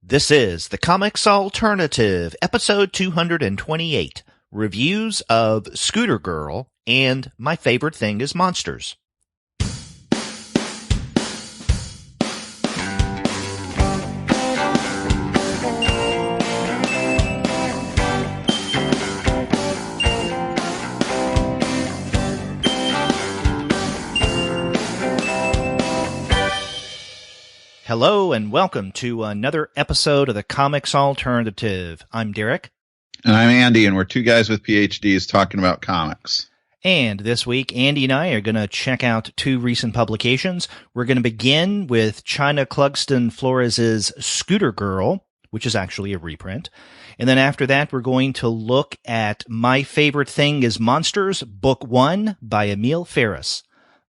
This is the Comics Alternative, episode 228, reviews of Scooter Girl and My Favorite Thing is Monsters. Hello and welcome to another episode of the Comics Alternative. I'm Derek. And I'm Andy, and we're two guys with PhDs talking about comics. And this week, Andy and I are going to check out two recent publications. We're going to begin with Chynna Clugston Flores' Scooter Girl, which is actually a reprint. And then after that, we're going to look at My Favorite Thing is Monsters, Book 1 by Emil Ferris.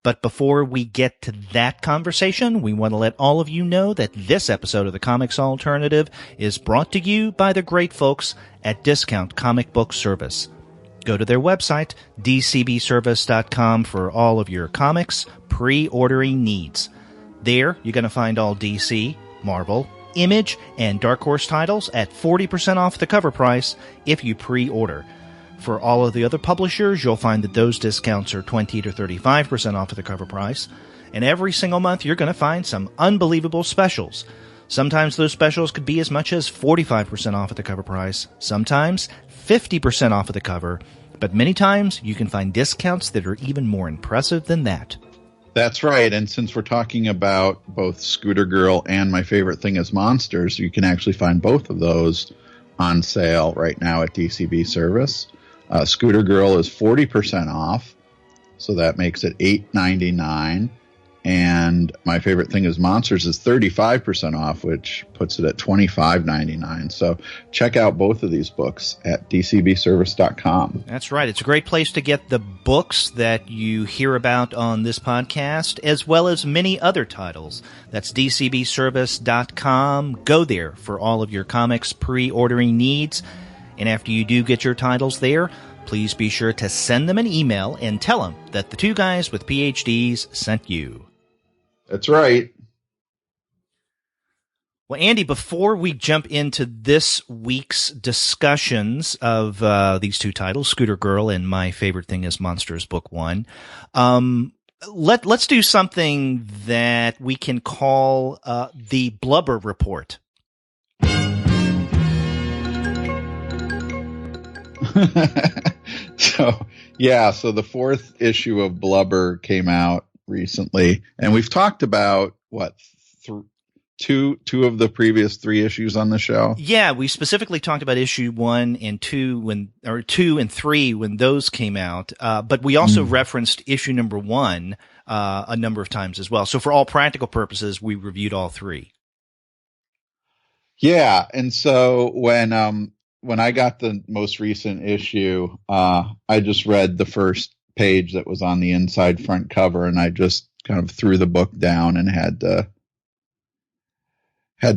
But before we get to that conversation, we want to let all of you know that this episode of the Comics Alternative is brought to you by the great folks at Discount Comic Book Service. Go to their website, dcbservice.com, for all of your comics pre-ordering needs. There, you're going to find all DC, Marvel, Image, and Dark Horse titles at 40% off the cover price if you pre-order. For all of the other publishers, you'll find that those discounts are 20 to 35% off of the cover price. And every single month, you're going to find some unbelievable specials. Sometimes those specials could be as much as 45% off of the cover price. Sometimes 50% off of the cover. But many times, you can find discounts that are even more impressive than that. That's right. And since we're talking about both Scooter Girl and My Favorite Thing is Monsters, you can actually find both of those on sale right now at DCB Service. Scooter Girl is 40% off, so that makes it $8.99. And My Favorite Thing is Monsters is 35% off, which puts it at $25.99. So check out both of these books at dcbservice.com. That's right. It's a great place to get the books that you hear about on this podcast, as well as many other titles. That's dcbservice.com. Go there for all of your comics pre-ordering needs. And after you do get your titles there, please be sure to send them an email and tell them that the two guys with PhDs sent you. That's right. Well, Andy, before we jump into this week's discussions of these two titles, Scooter Girl and My Favorite Thing is Monsters, Book 1, let's do something that we can call the Blubber Report. So the fourth issue of Blubber came out recently, and we've talked about two of the previous three issues on the show. Yeah, we specifically talked about issue 1 and 2 2 and 3 when those came out, but we also referenced issue number 1 a number of times as well. So for all practical purposes, we reviewed all three. Yeah, and so when I got the most recent issue, I just read the first page that was on the inside front cover, and I just kind of threw the book down and had to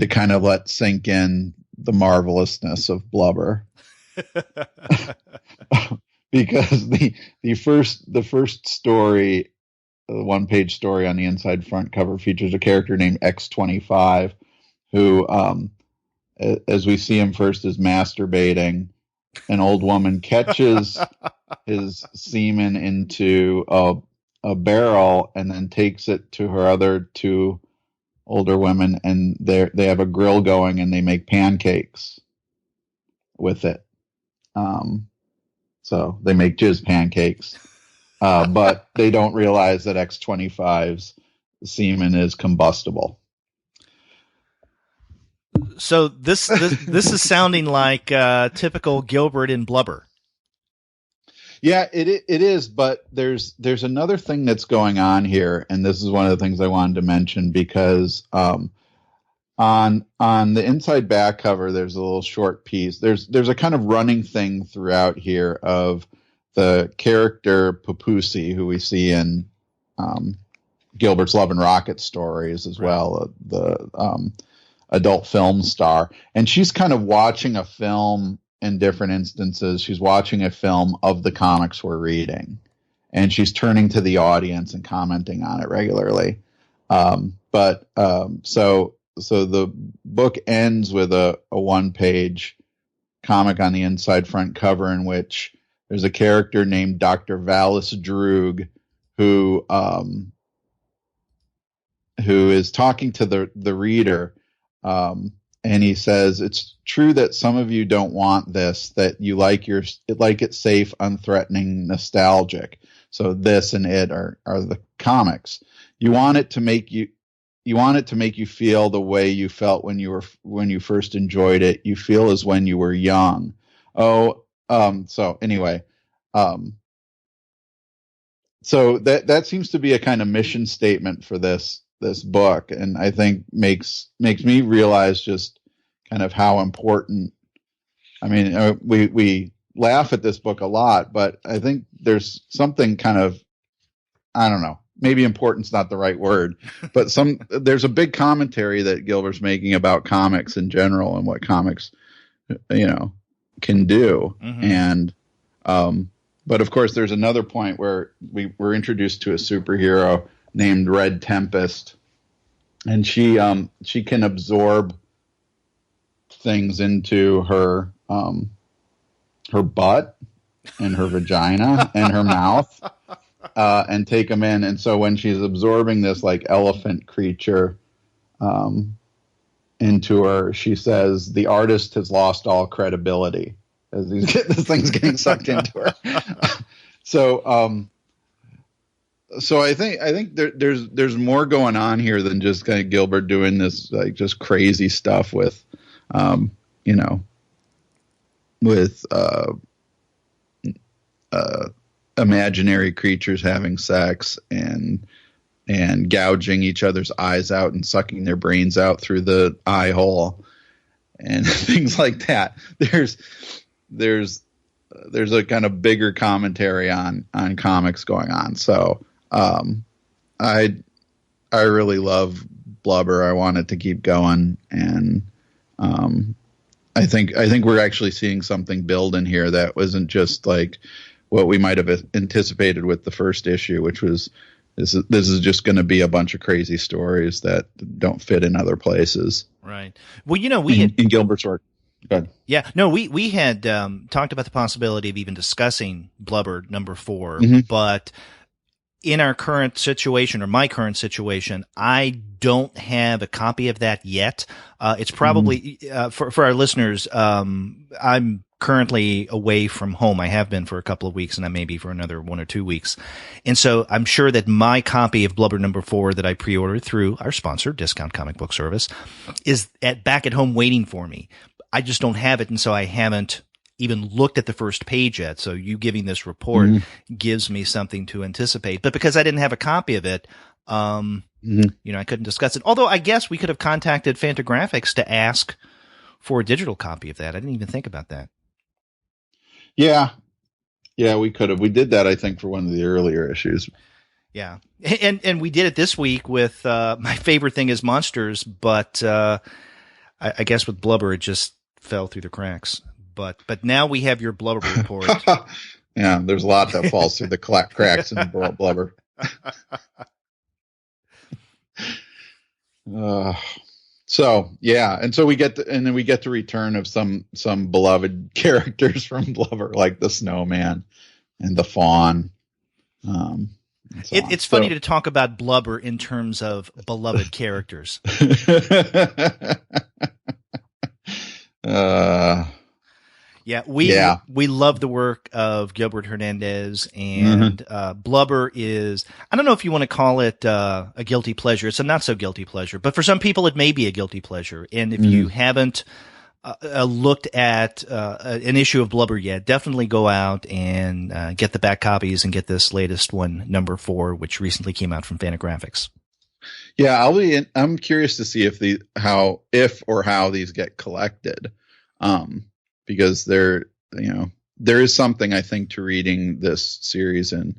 kind of let sink in the marvelousness of Blubber. Because the first story, the one-page story on the inside front cover, features a character named X25 who as we see him first, is masturbating. An old woman catches his semen into a barrel and then takes it to her other two older women, and they have a grill going and they make pancakes with it. So they make jizz pancakes, but they don't realize that X25's semen is combustible. So this is sounding like typical Gilbert and Blubber. Yeah, it is. But there's another thing that's going on here, and this is one of the things I wanted to mention because on the inside back cover, there's a little short piece. There's a kind of running thing throughout here of the character Papoose, who we see in Gilbert's Love and Rocket stories as well. The adult film star, and she's kind of watching a film in different instances. She's watching a film of the comics we're reading, and she's turning to the audience and commenting on it regularly. So the book ends with a one-page comic on the inside front cover in which there's a character named Dr. Valis Droog who is talking to the reader, and he says, "It's true that some of you don't want this, that you like it safe, unthreatening, nostalgic. So this and it are the comics. You want it to make you feel the way you felt when you first enjoyed it. You feel as when you were young." So anyway, so that seems to be a kind of mission statement for this book, and I think makes me realize just kind of how important. I mean, we laugh at this book a lot, but I think there's something kind of, I don't know, maybe important's not the right word, but there's a big commentary that Gilbert's making about comics in general and what comics, can do. Mm-hmm. And, but of course there's another point where we were introduced to a superhero named Red Tempest, and she can absorb things into her butt and her vagina and her mouth, and take them in. And so when she's absorbing this like elephant creature into her, she says the artist has lost all credibility as this thing's getting sucked into her. So I think there's more going on here than just kind of Gilbert doing this like just crazy stuff with imaginary creatures having sex and gouging each other's eyes out and sucking their brains out through the eye hole and things like that. There's a kind of bigger commentary on comics going on. So I really love Blubber. I want it to keep going, and I think we're actually seeing something build in here that wasn't just like what we might have anticipated with the first issue, which was this is just going to be a bunch of crazy stories that don't fit in other places. Right. Well, in Gilbert's work. Go ahead. Yeah. No, we had talked about the possibility of even discussing Blubber number 4, mm-hmm. but in our current situation, or my current situation, I don't have a copy of that yet. It's probably for our listeners. I'm currently away from home. I have been for a couple of weeks, and I may be for another 1 or 2 weeks. And so I'm sure that my copy of Blubber number 4 that I pre-ordered through our sponsor, Discount Comic Book Service, is back at home waiting for me. I just don't have it, and so I haven't even looked at the first page yet. So you giving this report gives me something to anticipate. But because I didn't have a copy of it, I couldn't discuss it. Although I guess we could have contacted Fantagraphics to ask for a digital copy of that. I didn't even think about that. Yeah, we could have. We did that, I think, for one of the earlier issues. Yeah, and we did it this week with my favorite thing is monsters, but I guess with Blubber it just fell through the cracks. But now we have your Blubber report. Yeah, there's a lot that falls through the cracks in Blubber. So yeah, and so we get the return of some beloved characters from Blubber, like the snowman and the fawn. It's funny to talk about Blubber in terms of beloved characters. Yeah, we love the work of Gilbert Hernandez, and Blubber is, I don't know if you want to call it a guilty pleasure. It's a not so guilty pleasure, but for some people it may be a guilty pleasure. And if you haven't looked at an issue of Blubber yet, definitely go out and get the back copies and get this latest one, number 4, which recently came out from Fantagraphics. Yeah, I'm curious to see how these get collected. Because there is something, I think, to reading this series in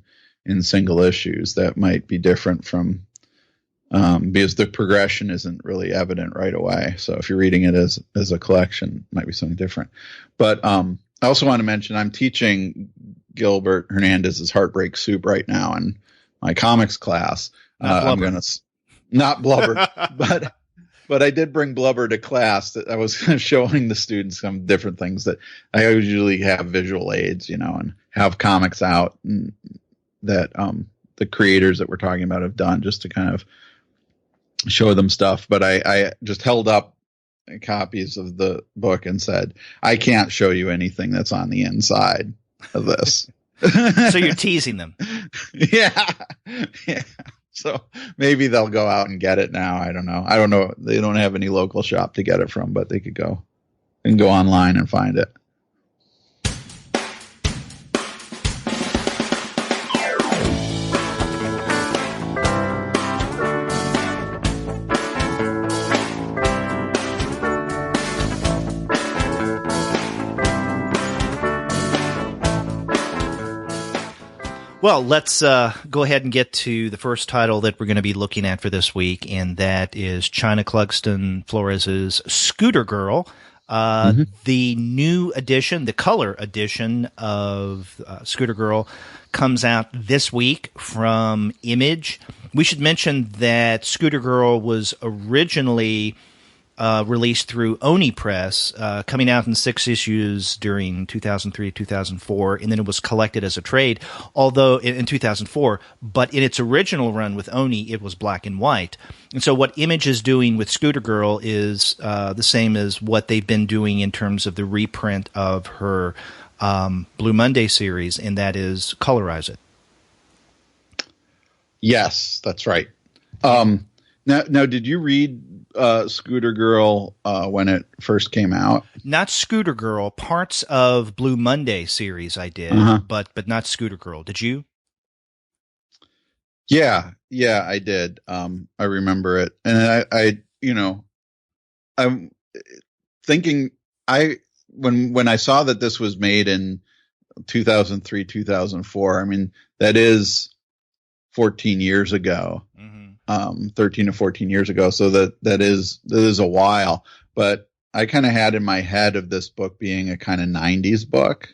single issues that might be different from, because the progression isn't really evident right away. So if you're reading it as a collection, it might be something different. But I also want to mention I'm teaching Gilbert Hernandez's Heartbreak Soup right now in my comics class. Not Blubber. Not Blubber, but But I did bring Blubber to class. That I was showing the students some different things that I usually have visual aids, and have comics out and that the creators that we're talking about have done just to kind of show them stuff. But I just held up copies of the book and said, I can't show you anything that's on the inside of this. So you're teasing them. Yeah. So maybe they'll go out and get it now. I don't know. They don't have any local shop to get it from, but they could go online and find it. Well, let's go ahead and get to the first title that we're going to be looking at for this week, and that is Chynna Clugston Flores' Scooter Girl. The new edition, the color edition of Scooter Girl, comes out this week from Image. We should mention that Scooter Girl was originally released through Oni Press, coming out in 6 issues during 2003-2004, and then it was collected as a trade, although in 2004, but in its original run with Oni, it was black and white. And so what Image is doing with Scooter Girl is the same as what they've been doing in terms of the reprint of her Blue Monday series, and that is colorize it. Yes, that's right. Now, did you read Scooter Girl when it first came out? Not Scooter Girl. Parts of Blue Monday series I did, but not Scooter Girl. Did you? Yeah, I did. I remember it, and I'm thinking when I saw that this was made in 2003, 2004. I mean, that is 14 years ago. 13 to 14 years ago. So that is a while, but I kind of had in my head of this book being a kind of 90s book.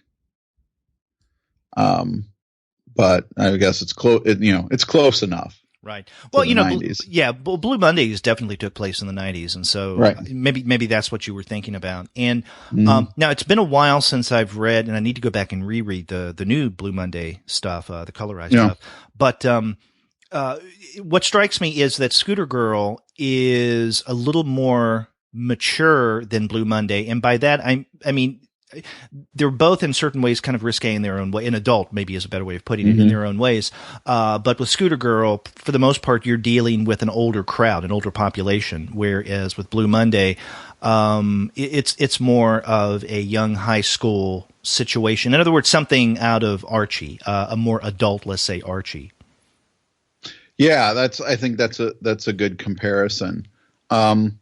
But I guess it's close, it's close enough. Right. Well, Blue Mondays definitely took place in the 90s. And so maybe that's what you were thinking about. And now it's been a while since I've read, and I need to go back and reread the new Blue Monday stuff, the colorized stuff. But, what strikes me is that Scooter Girl is a little more mature than Blue Monday. And by that, I mean, they're both in certain ways kind of risque in their own way. An adult maybe is a better way of putting it, in their own ways. But with Scooter Girl, for the most part, you're dealing with an older crowd, an older population. Whereas with Blue Monday, it's more of a young high school situation. In other words, something out of Archie, a more adult, let's say, Archie. Yeah, I think that's a good comparison. And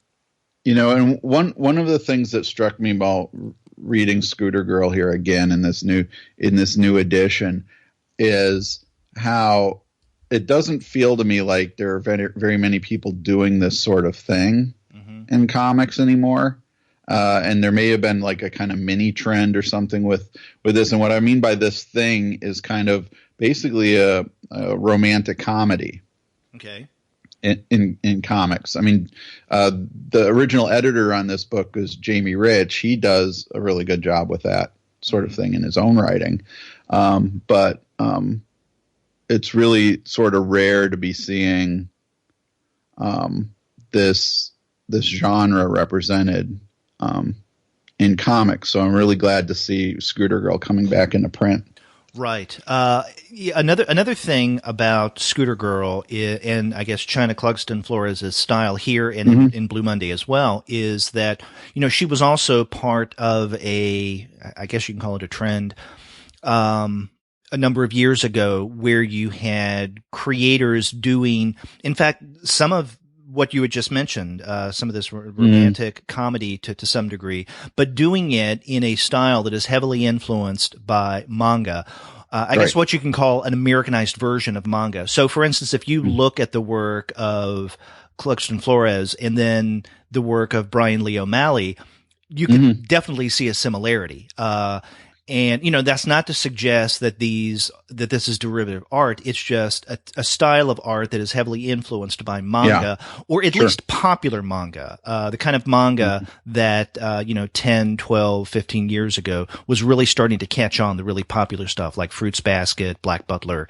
one of the things that struck me about reading Scooter Girl here again in this new edition is how it doesn't feel to me like there are very, very many people doing this sort of thing in comics anymore. And there may have been like a kind of mini trend or something with this. And what I mean by this thing is kind of basically a romantic comedy. Okay. In comics. I mean, the original editor on this book is Jamie Rich. He does a really good job with that sort of thing in his own writing. But it's really sort of rare to be seeing this genre represented in comics. So I'm really glad to see Scooter Girl coming back into print. Right. Another thing about Scooter Girl and I guess Chynna Clugston Flores' style here and in Blue Monday as well is that, she was also part of I guess you can call it a trend, a number of years ago where you had creators doing, in fact, some of what you had just mentioned, some of this romantic comedy to some degree, but doing it in a style that is heavily influenced by manga. I guess what you can call an Americanized version of manga. So, for instance, if you look at the work of Clugston Flores and then the work of Brian Lee O'Malley, you can definitely see a similarity. And, that's not to suggest that this is derivative art. It's just a style of art that is heavily influenced by manga, or at least popular manga, the kind of manga that, 10, 12, 15 years ago was really starting to catch on, the really popular stuff like Fruits Basket, Black Butler,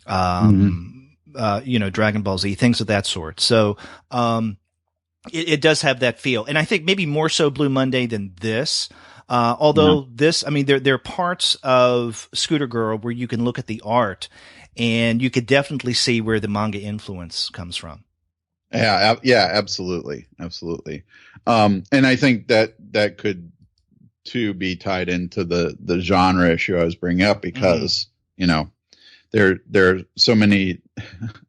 Dragon Ball Z, things of that sort. So, it does have that feel. And I think maybe more so Blue Monday than this. Although there are parts of Scooter Girl where you can look at the art and you could definitely see where the manga influence comes from. Yeah, absolutely. Absolutely. And I think that could too be tied into the genre issue I was bringing up, because, there are so many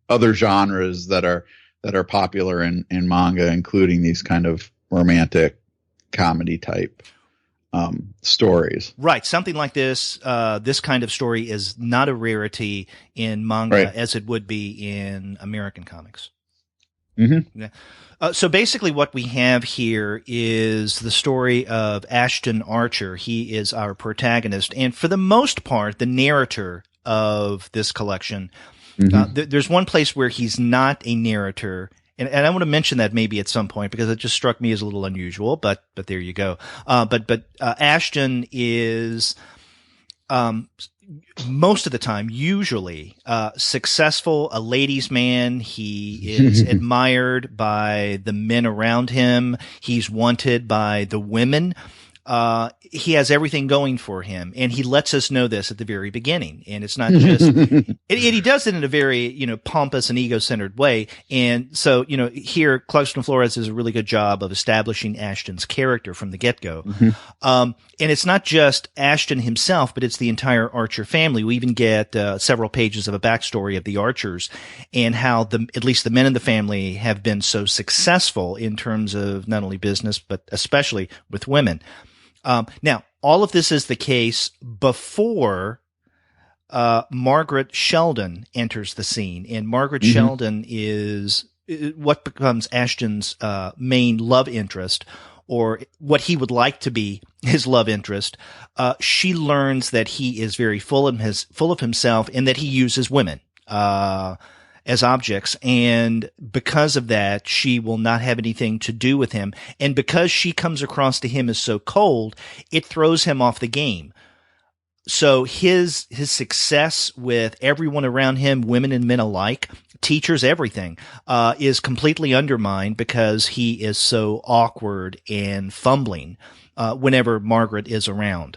other genres that are popular in manga, including these kind of romantic comedy type stories. Right. Something like this, this kind of story is not a rarity in manga as it would be in American comics. Mm-hmm. Yeah. So basically what we have here is the story of Ashton Archer. He is our protagonist, and for the most part, the narrator of this collection. There's one place where he's not a narrator, and I want to mention that maybe at some point because it just struck me as a little unusual, but there you go. But Ashton is, most of the time, usually, successful, a ladies' man. He is admired by the men around him. He's wanted by the women. He has everything going for him, and he lets us know this at the very beginning. And it's not just, and he does it in a very, pompous and ego-centered way. And so, here, Clugston Flores does a really good job of establishing Ashton's character from the get-go. And it's not just Ashton himself, but it's the entire Archer family. We even get several pages of a backstory of the Archers and how at least the men in the family have been so successful in terms of not only business, but especially with women. Now, all of this is the case before Margaret Sheldon enters the scene, and Margaret Sheldon is what becomes Ashton's main love interest, or what he would like to be his love interest. She learns that he is very full of himself, and that he uses women as objects, and because of that, she will not have anything to do with him. And because she comes across to him as so cold, it throws him off the game. So his success with everyone around him, women and men alike, teachers, everything, is completely undermined because he is so awkward and fumbling whenever Margaret is around.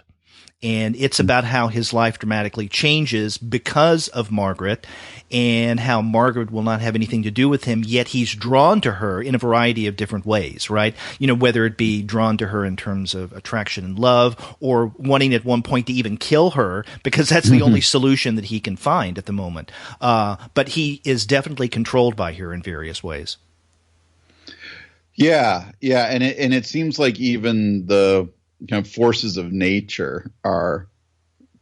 And it's about how his life dramatically changes because of Margaret, and how Margaret will not have anything to do with him, yet he's drawn to her in a variety of different ways, right? Whether it be drawn to her in terms of attraction and love, or wanting at one point to even kill her, because that's the only solution that he can find at the moment. But he is definitely controlled by her in various ways. Yeah. And it seems like even the kind of forces of nature are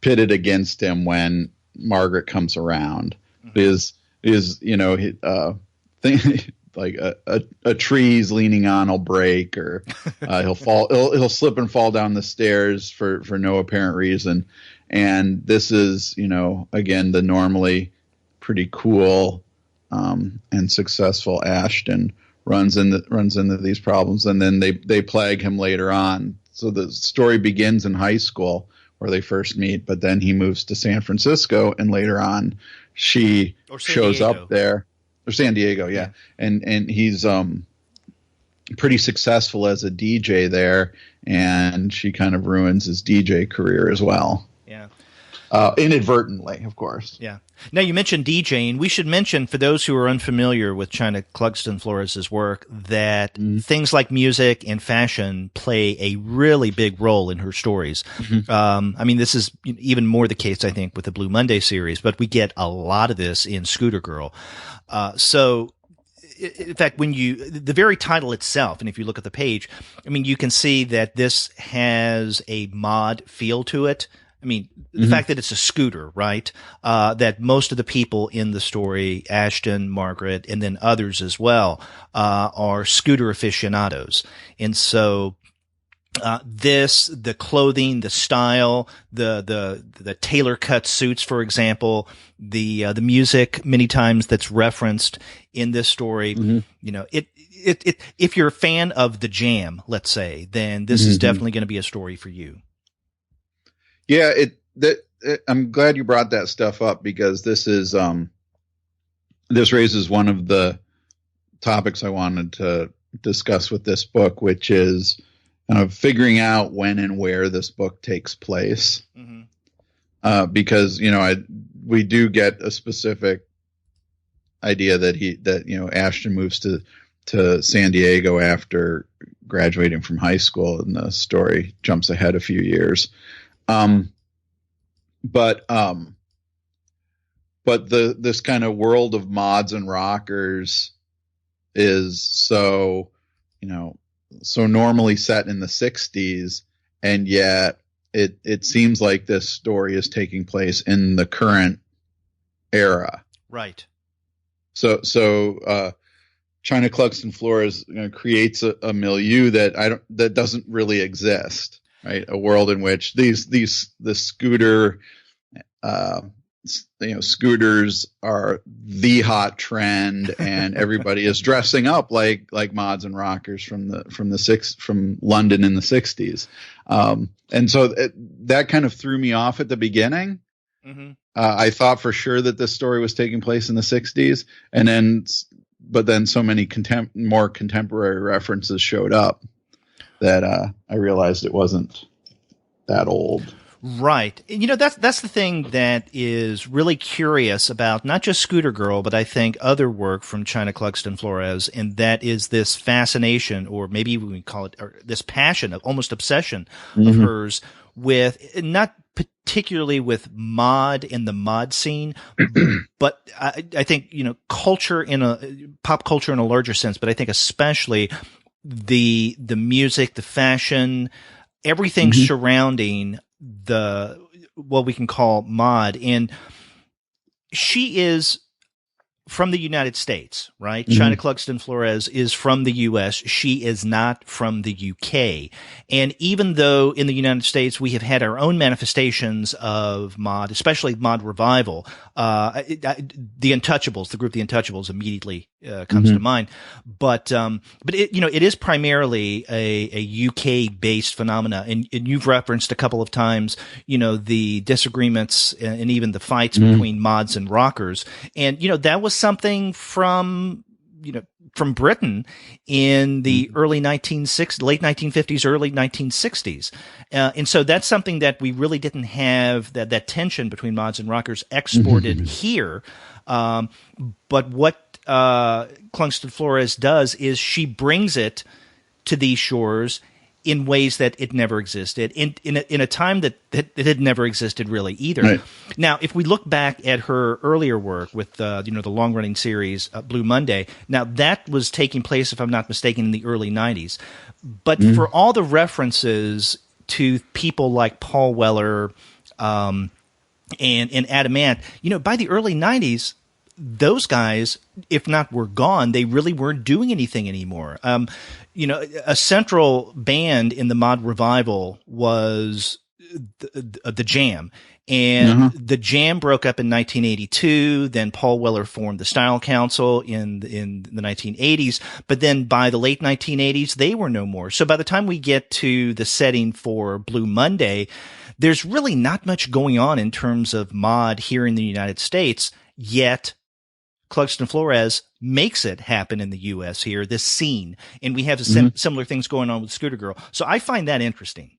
pitted against him when Margaret comes around. Is like a tree's leaning on will break, or he'll slip and fall down the stairs for no apparent reason. And this is, again, the normally pretty cool and successful Ashton runs into these problems, and then they plague him later on. So the story begins in high school where they first meet, but then he moves to San Francisco, and later on she shows up there, or San Diego. Yeah. And he's pretty successful as a DJ there, and she kind of ruins his DJ career as well. Yeah. Inadvertently, of course. Yeah. Now, you mentioned DJing. We should mention, for those who are unfamiliar with Chynna Clugston Flores' work, that things like music and fashion play a really big role in her stories. This is even more the case, I think, with the Blue Monday series, but we get a lot of this in Scooter Girl. So, in fact, the very title itself, and if you look at the page, you can see that this has a mod feel to it. The fact that it's a scooter, right? That most of the people in the story, Ashton, Margaret, and then others as well, are scooter aficionados. And so the clothing, the style, the tailor cut suits, for example, the music many times that's referenced in this story. You know, if you're a fan of the Jam, let's say, then this is definitely going to be a story for you. Yeah, I'm glad you brought that stuff up, because this raises one of the topics I wanted to discuss with this book, which is kind of figuring out when and where this book takes place. Because, you know, we do get a specific idea that you know, Ashton moves to San Diego after graduating from high school, and the story jumps ahead a few years. But this kind of world of mods and rockers is so, you know, so normally set in the 60s, and yet it seems like this story is taking place in the current era. Right. So Chynna Clugston Flores, you know, creates a milieu that doesn't really exist, right? A world in which the scooter, you know, scooters are the hot trend, and everybody is dressing up like mods and rockers from London in the 60s. And so that kind of threw me off at the beginning. I thought for sure that this story was taking place in the 60s, but then so many more contemporary references showed up that I realized it wasn't that old. Right. You know, that's the thing that is really curious about not just Scooter Girl, but I think other work from Chynna Clugston Flores, and that is this fascination, or maybe we call it, or this passion, of almost obsession of hers with, not particularly with mod and the mod scene, but I think, you know, culture pop culture in a larger sense, but I think especially the music, the fashion, everything surrounding what we can call mod. And she is from the United States, right? Chynna Clugston Flores is from the U.S. She is not from the U.K. And even though in the United States we have had our own manifestations of mod, especially mod revival, the Untouchables, the group The Untouchables immediately comes to mind. But it, you know, it is primarily a UK based phenomena. And you've referenced a couple of times, you know, the disagreements and even the fights between mods and rockers. And, you know, that was something from Britain in the early 1960s, late 1950s, early 1960s. And so that's something that we really didn't have, that tension between mods and rockers exported here. But what Clugston Flores does is she brings it to these shores in ways that it never existed, in a time that it had never existed really either. Right. Now, if we look back at her earlier work with the long running series Blue Monday, now that was taking place, if I'm not mistaken, in the early 90s. But for all the references to people like Paul Weller and Adam Ant, you know, by the early 90s, those guys, if not were gone, they really weren't doing anything anymore. You know, a central band in the mod revival was the Jam. And the Jam broke up in 1982. Then Paul Weller formed the Style Council in the 1980s. But then by the late 1980s, they were no more. So by the time we get to the setting for Blue Monday, there's really not much going on in terms of mod here in the United States, yet Clugston Flores makes it happen in the U.S. here, this scene. And we have similar things going on with Scooter Girl. So I find that interesting.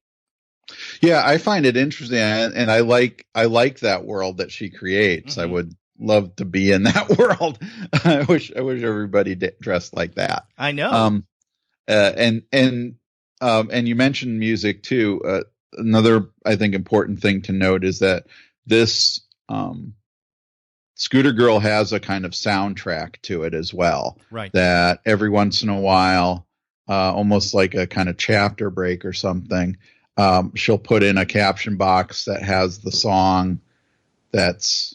Yeah, I find it interesting. And I like that world that she creates. I would love to be in that world. I wish everybody dressed like that. I know. And you mentioned music too. Another, I think, important thing to note is that this, Scooter Girl has a kind of soundtrack to it as well. Right. That every once in a while, almost like a kind of chapter break or something, she'll put in a caption box that has the song that's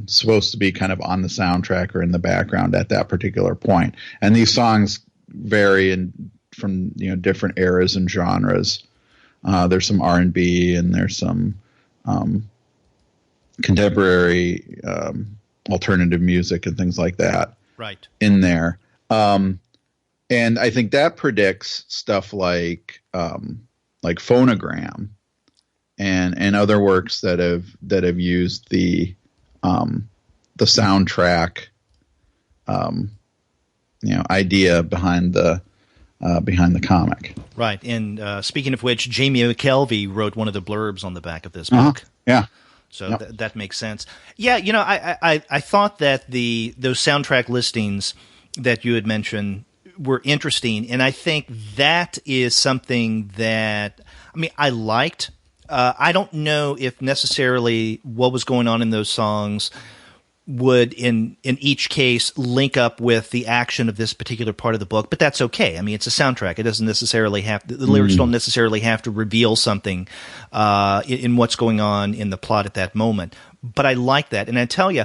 supposed to be kind of on the soundtrack or in the background at that particular point. And these songs vary in different eras and genres. There's some R&B and there's some contemporary alternative music and things like that right in there. And I think that predicts stuff like Phonogram and other works that have used the soundtrack idea behind the comic. Right. And speaking of which, Jamie McKelvey wrote one of the blurbs on the back of this book. Yeah. So that makes sense. Yeah, I thought that those soundtrack listings that you had mentioned were interesting, and I think that is something that I liked. I don't know if necessarily what was going on in those songs would in each case link up with the action of this particular part of the book, but that's okay. It's a soundtrack. It doesn't necessarily the lyrics don't necessarily have to reveal something in what's going on in the plot at that moment. But I like that. And I tell you,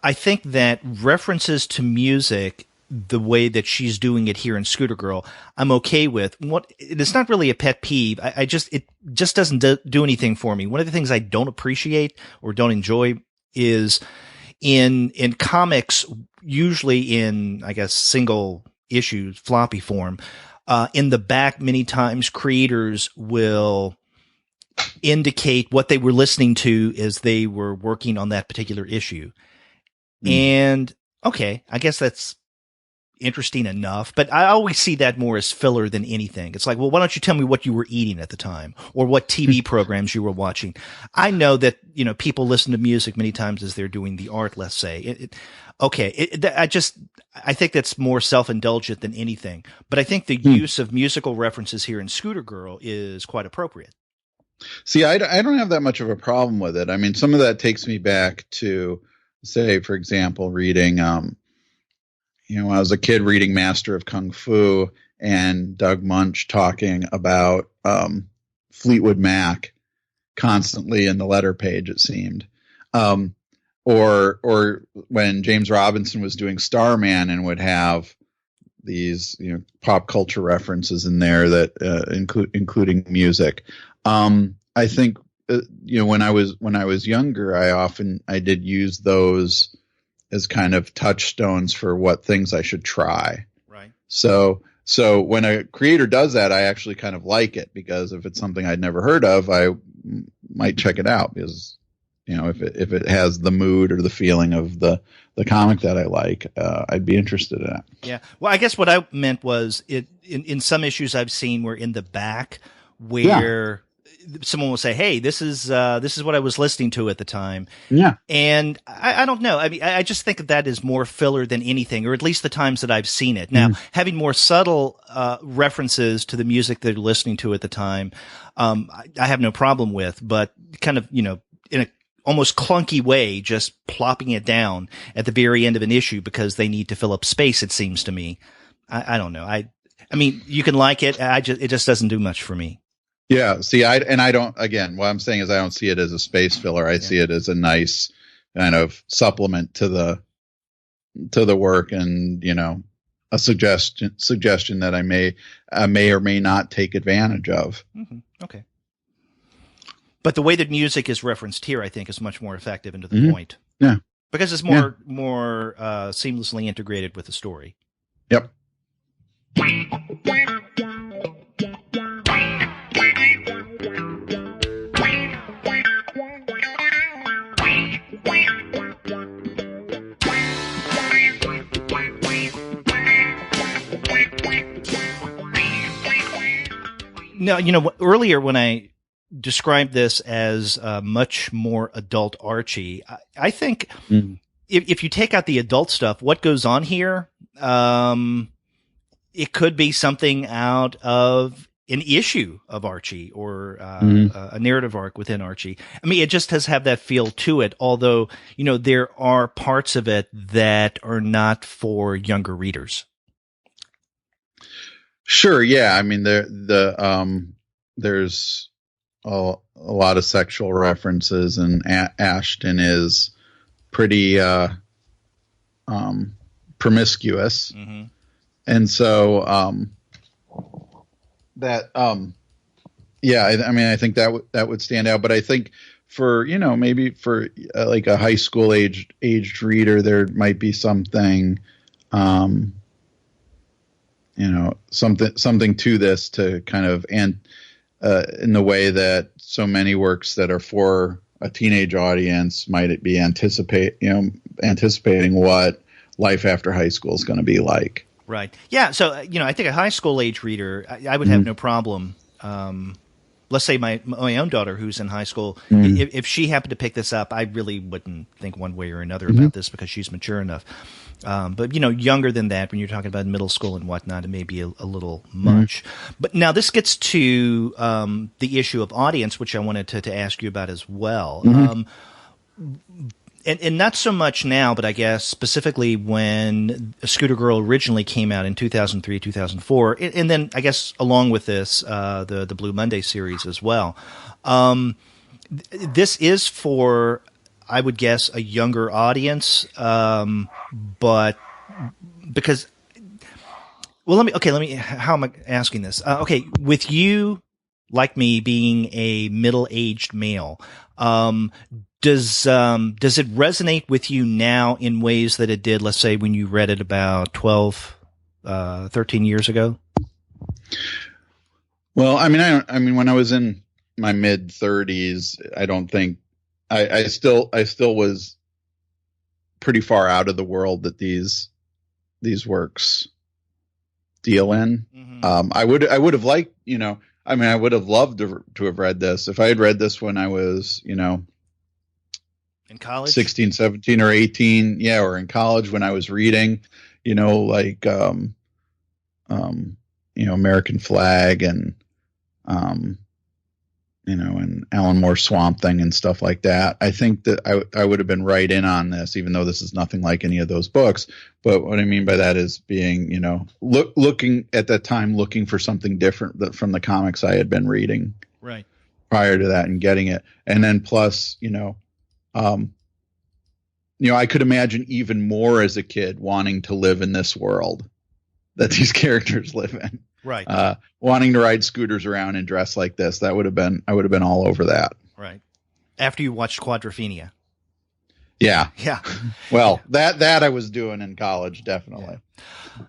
I think that references to music, the way that she's doing it here in Scooter Girl, I'm okay with. It's not really a pet peeve. It just doesn't do anything for me. One of the things I don't appreciate or don't enjoy is in comics, usually in, I guess, single issue floppy form, in the back, many times creators will indicate what they were listening to as they were working on that particular issue. And okay, I guess that's interesting enough, but I always see that more as filler than anything. It's like, well, why don't you tell me what you were eating at the time or what TV programs you were watching? I know that, people listen to music many times as they're doing the art, let's say. I think that's more self-indulgent than anything, but I think the use of musical references here in Scooter Girl is quite appropriate. See, I don't have that much of a problem with it. Some of that takes me back to, say, for example, reading, when I was a kid reading Master of Kung Fu and Doug Munch talking about Fleetwood Mac constantly in the letter page, it seemed. Or when James Robinson was doing Starman and would have these pop culture references in there that including music. I think when I was younger, I did use those as kind of touchstones for what things I should try. Right. So when a creator does that, I actually kind of like it, because if it's something I'd never heard of, I might check it out, because if it has the mood or the feeling of the comic that I like, I'd be interested in it. Yeah. Well, I guess what I meant was in some issues I've seen where in the back where someone will say, "Hey, this is what I was listening to at the time." Yeah. And I don't know. I just think that is more filler than anything, or at least the times that I've seen it. Now, having more subtle references to the music they're listening to at the time, I have no problem with, but kind of, in a almost clunky way, just plopping it down at the very end of an issue because they need to fill up space, it seems to me. I don't know. I mean, you can like it. It just doesn't do much for me. Yeah. See, I don't, again, what I'm saying is I don't see it as a space filler. I see it as a nice kind of supplement to the work, and, a suggestion that I may or may not take advantage of. Mm-hmm. Okay. But the way that music is referenced here, I think, is much more effective and to the point. Yeah. Because it's more seamlessly integrated with the story. Yep. Now, earlier when I described this as much more adult Archie, I think if you take out the adult stuff, what goes on here, it could be something out of an issue of Archie or a narrative arc within Archie. It just does have that feel to it, although, there are parts of it that are not for younger readers. Sure. Yeah. There's a lot of sexual references, and Ashton is pretty promiscuous. Mm-hmm. And so that yeah, I mean, I think that would stand out. But I think for, maybe for like a high school aged reader, there might be something, something to this to kind of, and in the way that so many works that are for a teenage audience might it be anticipating what life after high school is going to be like. Right. Yeah. So, I think a high school age reader, I would have no problem. Let's say my own daughter who's in high school, if she happened to pick this up, I really wouldn't think one way or another about this because she's mature enough. But, younger than that, when you're talking about middle school and whatnot, it may be a little much. But now this gets to the issue of audience, which I wanted to ask you about as well. And not so much now, but I guess specifically when Scooter Girl originally came out in 2003, 2004, and then I guess along with this, the Blue Monday series as well. This is for, I would guess, a younger audience, but because, well, how am I asking this? Okay, with you, like me, being a middle-aged male, does it resonate with you now in ways that it did, let's say, when you read it about 12, 13 years ago? Well, I mean, when I was in my mid 30s, I don't think I still was pretty far out of the world that these works deal in. I would have liked, I would have loved to have read this if I had read this when I was, in college, 16, 17 or 18. Yeah. Or in college when I was reading, like, American Flag and, and Alan Moore's Swamp Thing and stuff like that. I think that I would have been right in on this, even though this is nothing like any of those books. But what I mean by that is being, looking at that time, looking for something different from the comics I had been reading right prior to that and getting it. And then plus, I could imagine even more as a kid wanting to live in this world that these characters live in. Right. Wanting to ride scooters around and dress like this. I would have been all over that. Right. After you watched Quadrophenia. Yeah. Yeah. Well, that I was doing in college, definitely.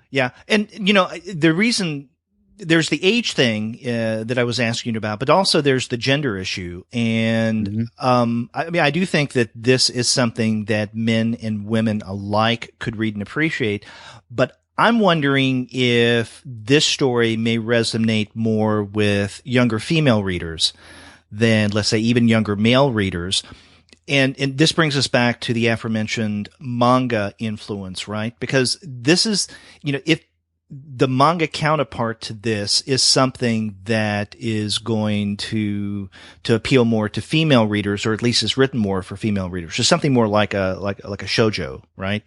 Yeah. And, the reason there's the age thing that I was asking you about, but also there's the gender issue. And I do think that this is something that men and women alike could read and appreciate. But I'm wondering if this story may resonate more with younger female readers than, let's say, even younger male readers. And this brings us back to the aforementioned manga influence, right? Because this is, if the manga counterpart to this is something that is going to appeal more to female readers, or at least is written more for female readers, so something more like a shoujo, right?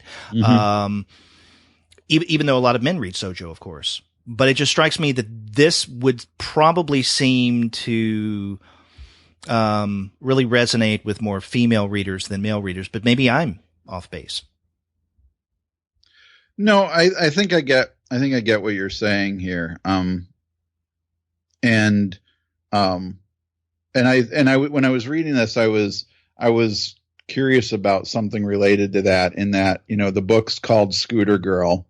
Even though a lot of men read shoujo, of course, but it just strikes me that this would probably seem to really resonate with more female readers than male readers. But maybe I'm off base. No, I think I get what you're saying here. And when I was reading this, I was curious about something related to that, in that, the book's called Scooter Girl,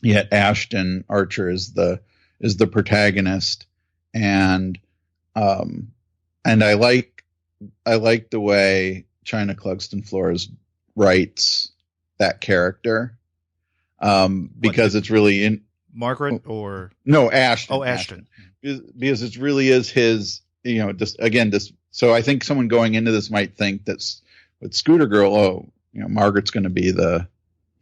yet Ashton Archer is the protagonist. And I like the way Chynna Clugston Flores writes that character. Because it's really in Margaret or no, Ashton. Oh, Ashton. Because it really is his, so I think someone going into this might think that with Scooter Girl, Margaret's going to be the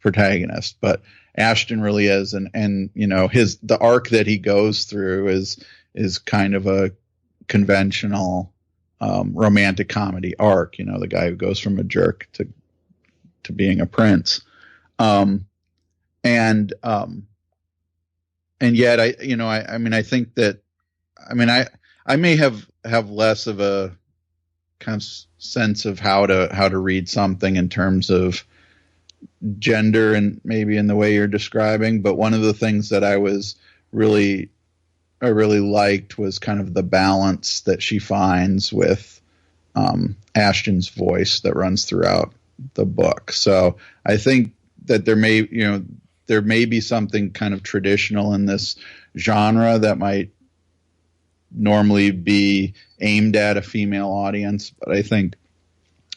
protagonist, but Ashton really is. And the arc that he goes through is kind of a conventional, romantic comedy arc, the guy who goes from a jerk to being a prince. And yet I think that, I may have less of a kind of sense of how to read something in terms of gender and maybe in the way you're describing. But one of the things that I was really really liked was kind of the balance that she finds with Ashton's voice that runs throughout the book. So I think that there may be something kind of traditional in this genre that might normally be aimed at a female audience, but I think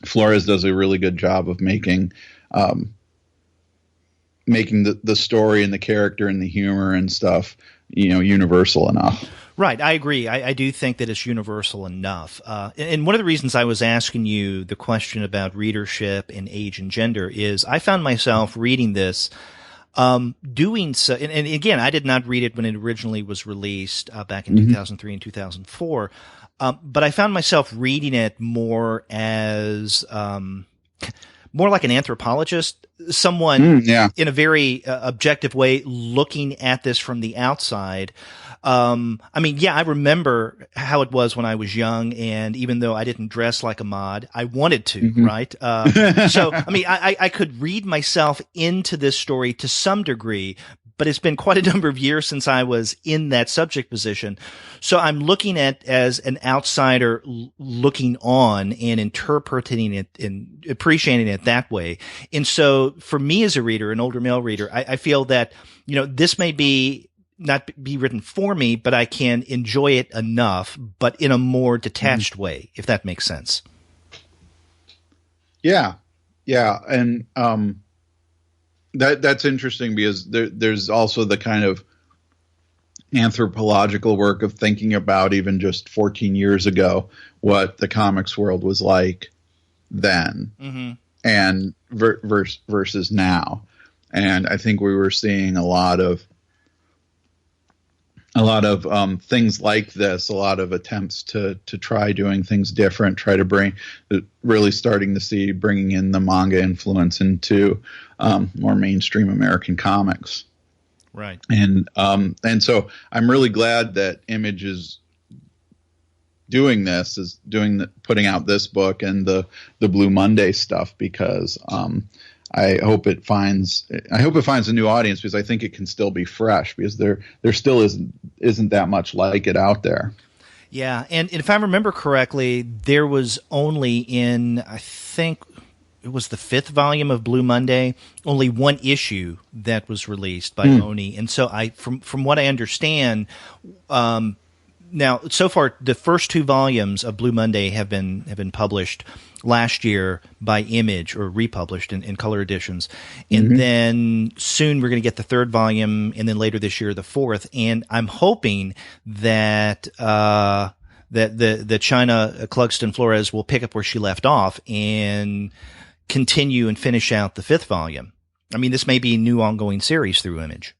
Flores does a really good job of making the story and the character and the humor and stuff, universal enough. Right, I agree. I do think that it's universal enough. And one of the reasons I was asking you the question about readership and age and gender is I found myself reading this, doing so. And again, I did not read it when it originally was released back in 2003 and 2004. But I found myself reading it more as more like an anthropologist, someone in a very objective way looking at this from the outside. I remember how it was when I was young, and even though I didn't dress like a mod, I wanted to, right? I could read myself into this story to some degree, but it's been quite a number of years since I was in that subject position. So I'm looking at as an outsider looking on and interpreting it and appreciating it that way. And so for me as a reader, an older male reader, I feel that, this may not be written for me, but I can enjoy it enough, but in a more detached way, if that makes sense. Yeah. Yeah. And, that's interesting because there's also the kind of anthropological work of thinking about even just 14 years ago, what the comics world was like then and versus now. And I think we were seeing a lot of things like this, a lot of attempts to try doing things different, try to really starting to see bringing in the manga influence into more mainstream American comics. Right. And so I'm really glad that Image is doing this, putting out this book and the Blue Monday stuff, because I hope it finds a new audience, because I think it can still be fresh, because there still isn't that much like it out there. Yeah, and if I remember correctly, there was only in, I think it was the 5th volume of Blue Monday, only one issue that was released by Oni. And so from what I understand, now so far the first 2 volumes of Blue Monday have been published last year by Image, or republished in color editions. And then soon we're going to get the 3rd volume, and then later this year the 4th. And I'm hoping that the Chynna Clugston Flores will pick up where she left off and continue and finish out the 5th volume. I mean, this may be a new ongoing series through Image.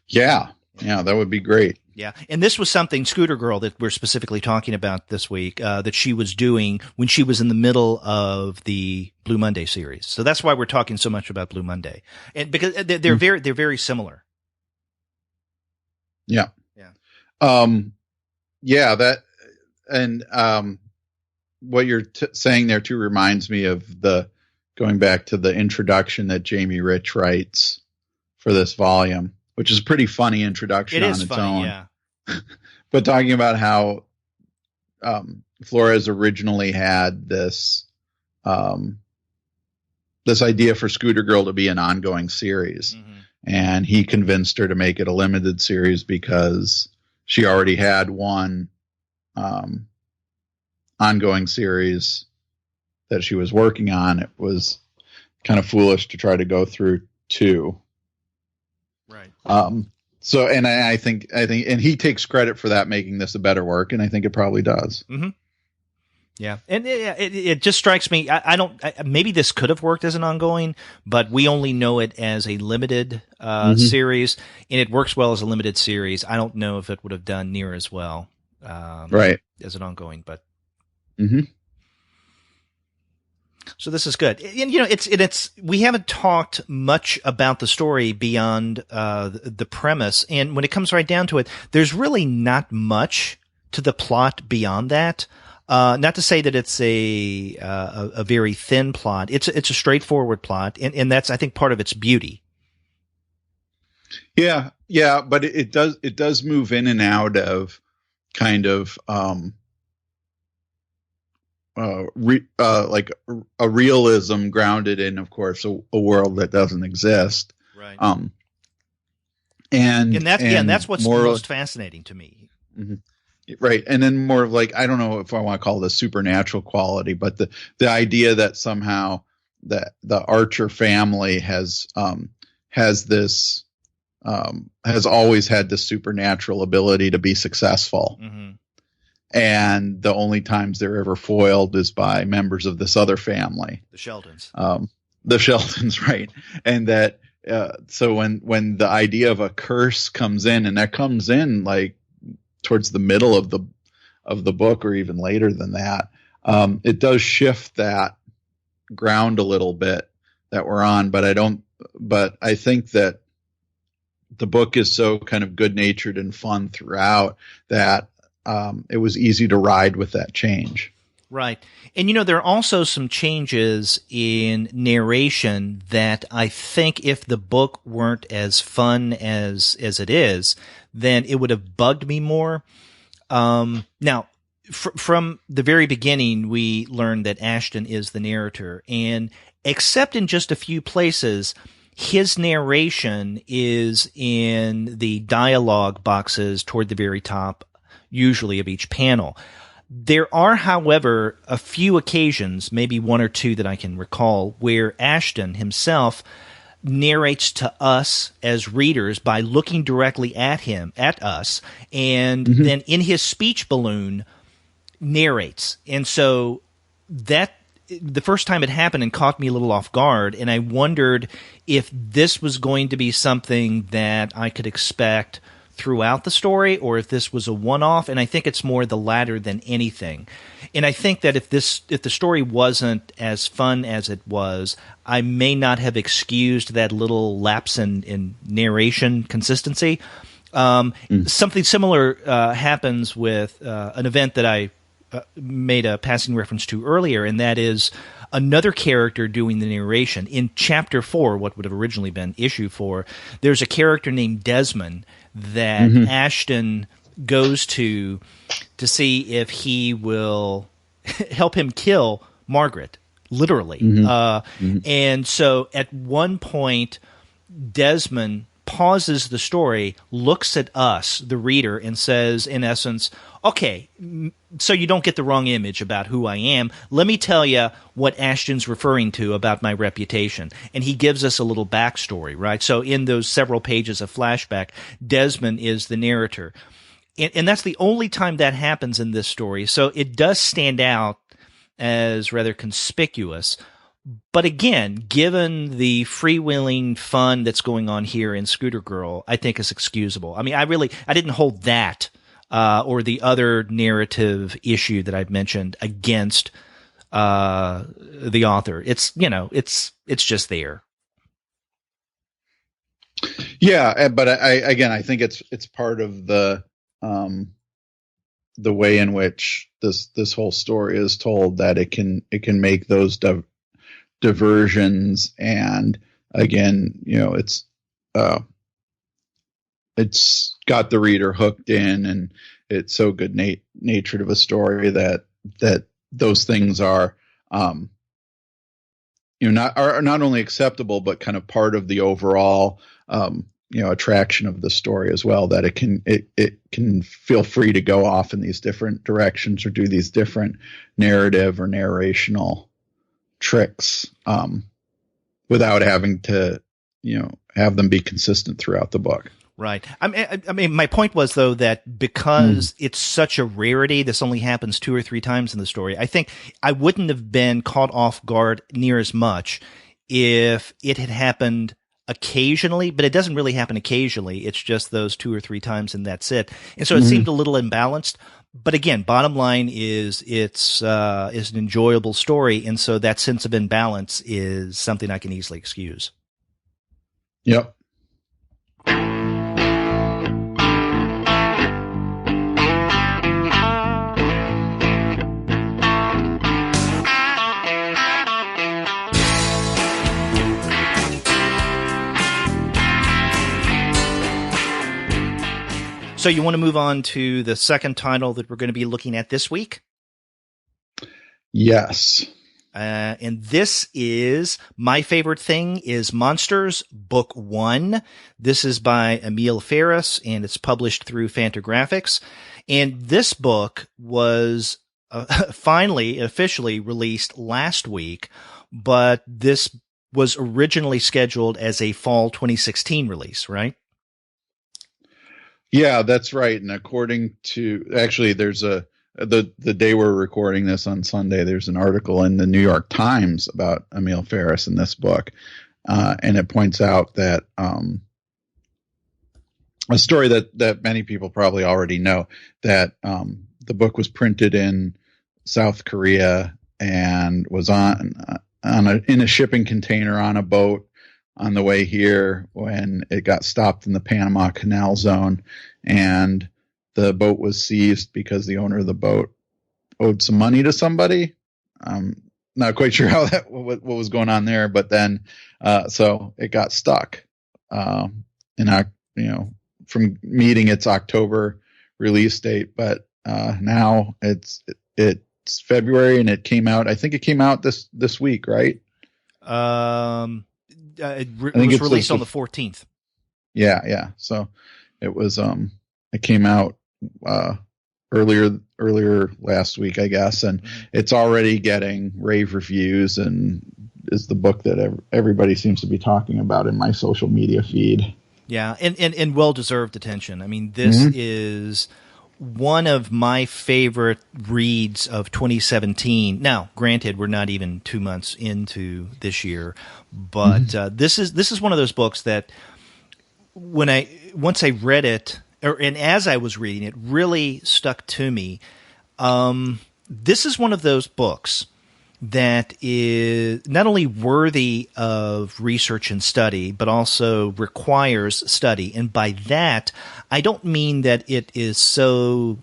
Yeah, that would be great. Yeah, and this was something, Scooter Girl, that we're specifically talking about this week, that she was doing when she was in the middle of the Blue Monday series. So that's why we're talking so much about Blue Monday, and because they're very similar. Yeah. What you're saying there too reminds me of going back to the introduction that Jamie Rich writes for this volume, which is a pretty funny introduction on its own. Yeah. But talking about how Flores originally had this idea for Scooter Girl to be an ongoing series, and he convinced her to make it a limited series because she already had one ongoing series that she was working on. It was kind of foolish to try to go through 2. Right. So, and I think, and he takes credit for that, making this a better work, and I think it probably does. Yeah, and it just strikes me. Maybe this could have worked as an ongoing, but we only know it as a limited series, and it works well as a limited series. I don't know if it would have done near as well, right, as an ongoing, but. So this is good. And, it's we haven't talked much about the story beyond the premise. And when it comes right down to it, there's really not much to the plot beyond that. Not to say that it's a very thin plot. It's a straightforward plot. And that's, I think, part of its beauty. Yeah, but it does move in and out of kind of like a realism grounded in, of course, a world that doesn't exist. Right. And that's what's most fascinating to me. Mm-hmm. Right. And then more of like, I don't know if I want to call it a supernatural quality, but the idea that somehow that the Archer family has this has always had this supernatural ability to be successful. Mm-hmm. And the only times they're ever foiled is by members of this other family. The Sheldons. The Sheldons, right. And that, so when the idea of a curse comes in, and that comes in like towards the middle of the book, or even later than that, it does shift that ground a little bit that we're on. But I think that the book is so kind of good natured and fun throughout that it was easy to ride with that change. Right. And, there are also some changes in narration that I think if the book weren't as fun as it is, then it would have bugged me more. Now, from the very beginning, we learned that Ashton is the narrator, and except in just a few places, his narration is in the dialogue boxes toward the very top, usually of each panel. There are, however, a few occasions, maybe one or two that I can recall, where Ashton himself narrates to us as readers by looking directly at us, and then in his speech balloon narrates. And so that the first time it happened and caught me a little off guard, and I wondered if this was going to be something that I could expect throughout the story, or if this was a one-off. And I think it's more the latter than anything. And I think that if the story wasn't as fun as it was, I may not have excused that little lapse in narration consistency. Something similar happens with an event that I made a passing reference to earlier, and that is another character doing the narration. In Chapter 4, what would have originally been Issue 4, there's a character named Desmond that Ashton goes to see if he will help him kill Margaret, literally. And so at one point, Desmond pauses the story, looks at us, the reader, and says, in essence, okay, so you don't get the wrong image about who I am, let me tell you what Ashton's referring to about my reputation. And he gives us a little backstory, right? So in those several pages of flashback, Desmond is the narrator. And that's the only time that happens in this story. So it does stand out as rather conspicuous. But again, given the freewheeling fun that's going on here in Scooter Girl, I think is excusable. I mean, I didn't hold that or the other narrative issue that I've mentioned against the author. It's just there. Yeah, but I think it's part of the way in which this whole story is told, that it can make those diversions, and again, it's got the reader hooked in, and it's so good natured of a story that those things are not only acceptable, but kind of part of the overall attraction of the story as well, that it can feel free to go off in these different directions or do these different narrative or narrational tricks without having to have them be consistent throughout the book. Right. I mean, my point was, though, that because it's such a rarity, this only happens 2 or 3 times in the story, I think I wouldn't have been caught off guard near as much if it had happened occasionally, but it doesn't really happen occasionally. It's just those 2 or 3 times, and that's it. And so it seemed a little imbalanced. But again, bottom line is it's an enjoyable story, and so that sense of imbalance is something I can easily excuse. Yep. So you want to move on to the second title that we're going to be looking at this week? Yes. And this is My Favorite Thing is Monsters, Book 1. This is by Emil Ferris, and it's published through Fantagraphics. And this book was finally, officially released last week, but this was originally scheduled as a fall 2016 release, right? Yeah, that's right. And according to, actually, there's the day we're recording this on Sunday, there's an article in the New York Times about Emil Ferris in this book. And it points out that a story that many people probably already know, that the book was printed in South Korea and was in a shipping container on a boat on the way here when it got stopped in the Panama Canal Zone, and the boat was seized because the owner of the boat owed some money to somebody. Not quite sure how what was going on there, but then so it got stuck. From meeting its October release date, but now it's February, and it came out. I think it came out this week, right? It was released on the 14th. Yeah. So it was it came out earlier last week, I guess, and it's already getting rave reviews and is the book that everybody seems to be talking about in my social media feed. Yeah, and well-deserved attention. I mean, this is one of my favorite reads of 2017. Now, granted, we're not even 2 months into this year, but this is one of those books that once I read it, and as I was reading it, really stuck to me. This is one of those books that is not only worthy of research and study, but also requires study. And by that, I don't mean that it is so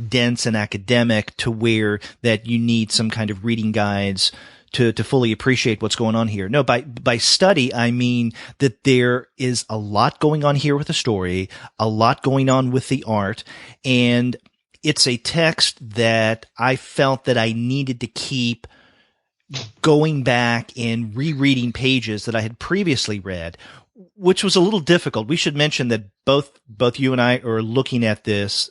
dense and academic to where that you need some kind of reading guides to fully appreciate what's going on here. No, by study, I mean that there is a lot going on here with the story, a lot going on with the art, and it's a text that I felt that I needed to keep going back and rereading pages that I had previously read, which was a little difficult. We should mention that both you and I are looking at this,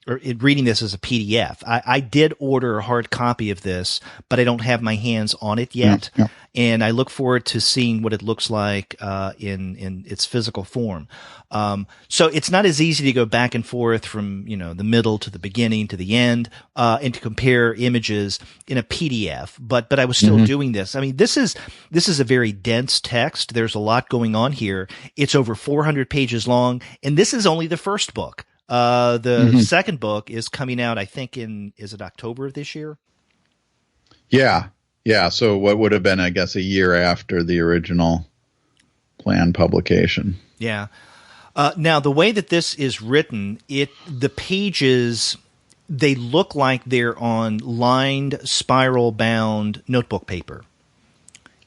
or reading this as a PDF. I did order a hard copy of this, but I don't have my hands on it yet. Yeah. And I look forward to seeing what it looks like in its physical form. So it's not as easy to go back and forth from the middle to the beginning to the end and to compare images in a PDF. But I was still doing this. I mean, this is a very dense text. There's a lot going on here. It's over 400 pages long, and this is only the first book. The second book is coming out, I think, is it October of this year? Yeah. So what would have been, I guess, a year after the original planned publication. Yeah. Now, the way that this is written, the pages, they look like they're on lined, spiral-bound notebook paper.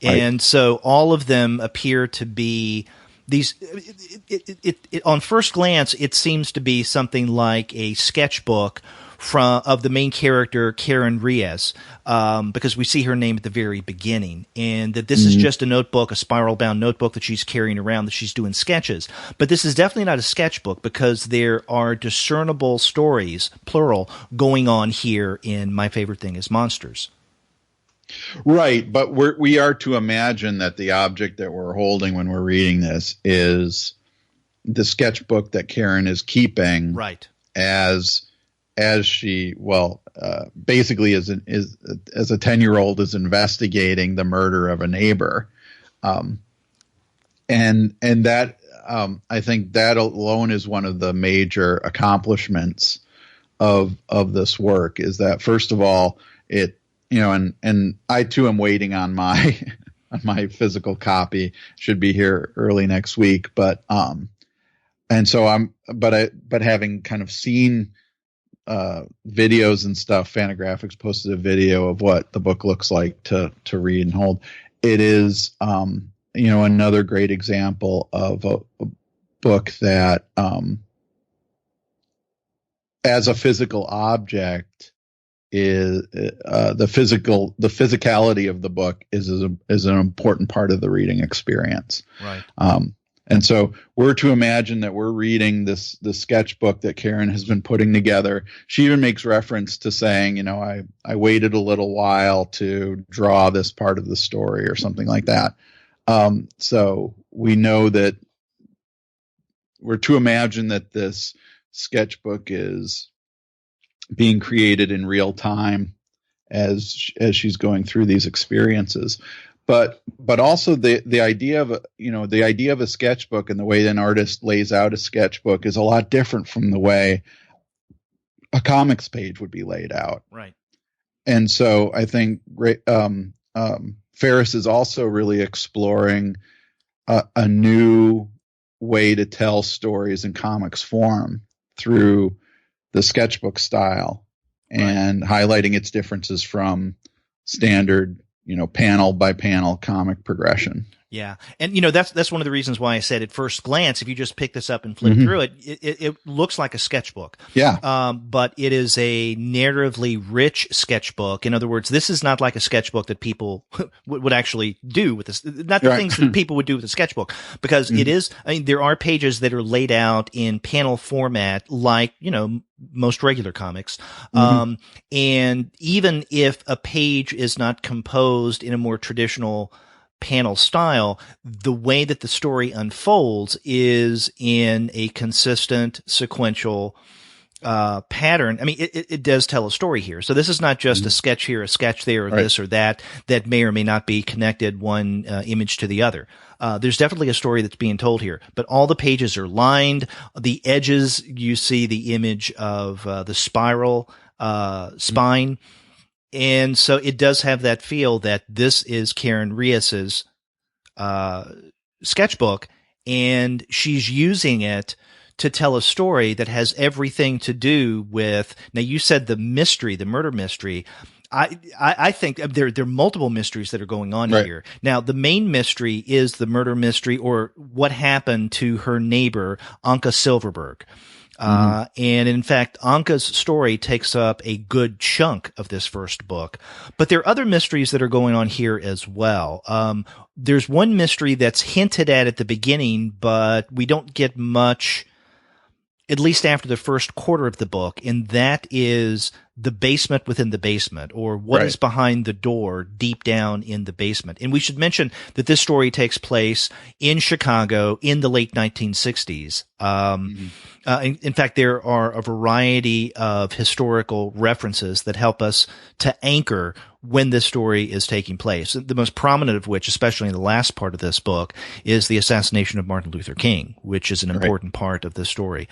Right. And so all of them appear to be these. On first glance, it seems to be something like a sketchbook of the main character, Karen Reyes, because we see her name at the very beginning, and that this is just a notebook, a spiral-bound notebook that she's carrying around, that she's doing sketches. But this is definitely not a sketchbook, because there are discernible stories, plural, going on here in My Favorite Thing is Monsters. Right, but we are to imagine that the object that we're holding when we're reading this is the sketchbook that Karen is keeping, right, as she, basically as a 10-year-old is investigating the murder of a neighbor, and that I think that alone is one of the major accomplishments of this work, is that, first of all, it, and I too am waiting on my my physical copy. Should be here early next week, but having kind of seen videos and stuff, Fantagraphics posted a video of what the book looks like to read and hold. It is another great example of a book that as a physical object is the physicality of the book is an important part of the reading experience. Right. And so we're to imagine that we're reading the sketchbook that Karen has been putting together. She even makes reference to saying, I waited a little while to draw this part of the story or something like that. So we know that we're to imagine that this sketchbook is being created in real time as she's going through these experiences. But also the idea of a sketchbook and the way an artist lays out a sketchbook is a lot different from the way a comics page would be laid out. Right. And so I think Ferris is also really exploring a new way to tell stories in comics form through the sketchbook style and highlighting its differences from standard, panel by panel comic progression. Yeah. And, that's one of the reasons why I said at first glance, if you just pick this up and flip through it, it looks like a sketchbook. Yeah. But it is a narratively rich sketchbook. In other words, this is not like a sketchbook that people would actually do with this, not the things that people would do with a sketchbook, because it is, there are pages that are laid out in panel format, like, most regular comics. And even if a page is not composed in a more traditional panel style, the way that the story unfolds is in a consistent sequential pattern. I mean, it does tell a story here. So this is not just a sketch here, a sketch there, or this or that may or may not be connected one image to the other. There's definitely a story that's being told here, but all the pages are lined. The edges, you see the image of the spiral spine. And so it does have that feel that this is Karen Rias's sketchbook, and she's using it to tell a story that has everything to do with, now you said the mystery, the murder mystery. I think there are multiple mysteries that are going on here. Now, the main mystery is the murder mystery, or what happened to her neighbor, Anka Silverberg. And in fact, Anka's story takes up a good chunk of this first book, but there are other mysteries that are going on here as well. There's one mystery that's hinted at the beginning, but we don't get much, at least after the first quarter of the book, and that is the basement within the basement, or what is behind the door deep down in the basement. And we should mention that this story takes place in Chicago in the late 1960s. In fact, there are a variety of historical references that help us to anchor when this story is taking place. The most prominent of which, especially in the last part of this book, is the assassination of Martin Luther King, which is an important part of this story.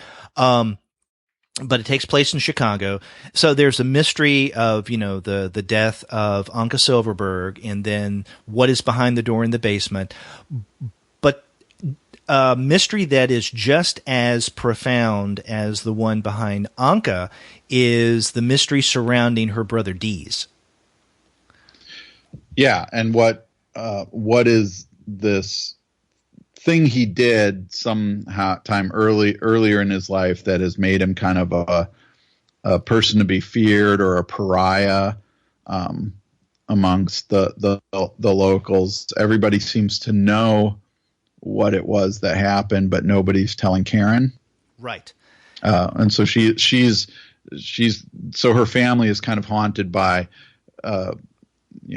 But it takes place in Chicago. So there's a mystery of, the death of Anka Silverberg, and then what is behind the door in the basement. But a mystery that is just as profound as the one behind Anka is the mystery surrounding her brother Dees. Yeah. And what is this thing he did sometime earlier in his life that has made him kind of a person to be feared, or a pariah amongst the locals? Everybody seems to know what it was that happened, but nobody's telling Karen. Right. And so she's so her family is kind of haunted by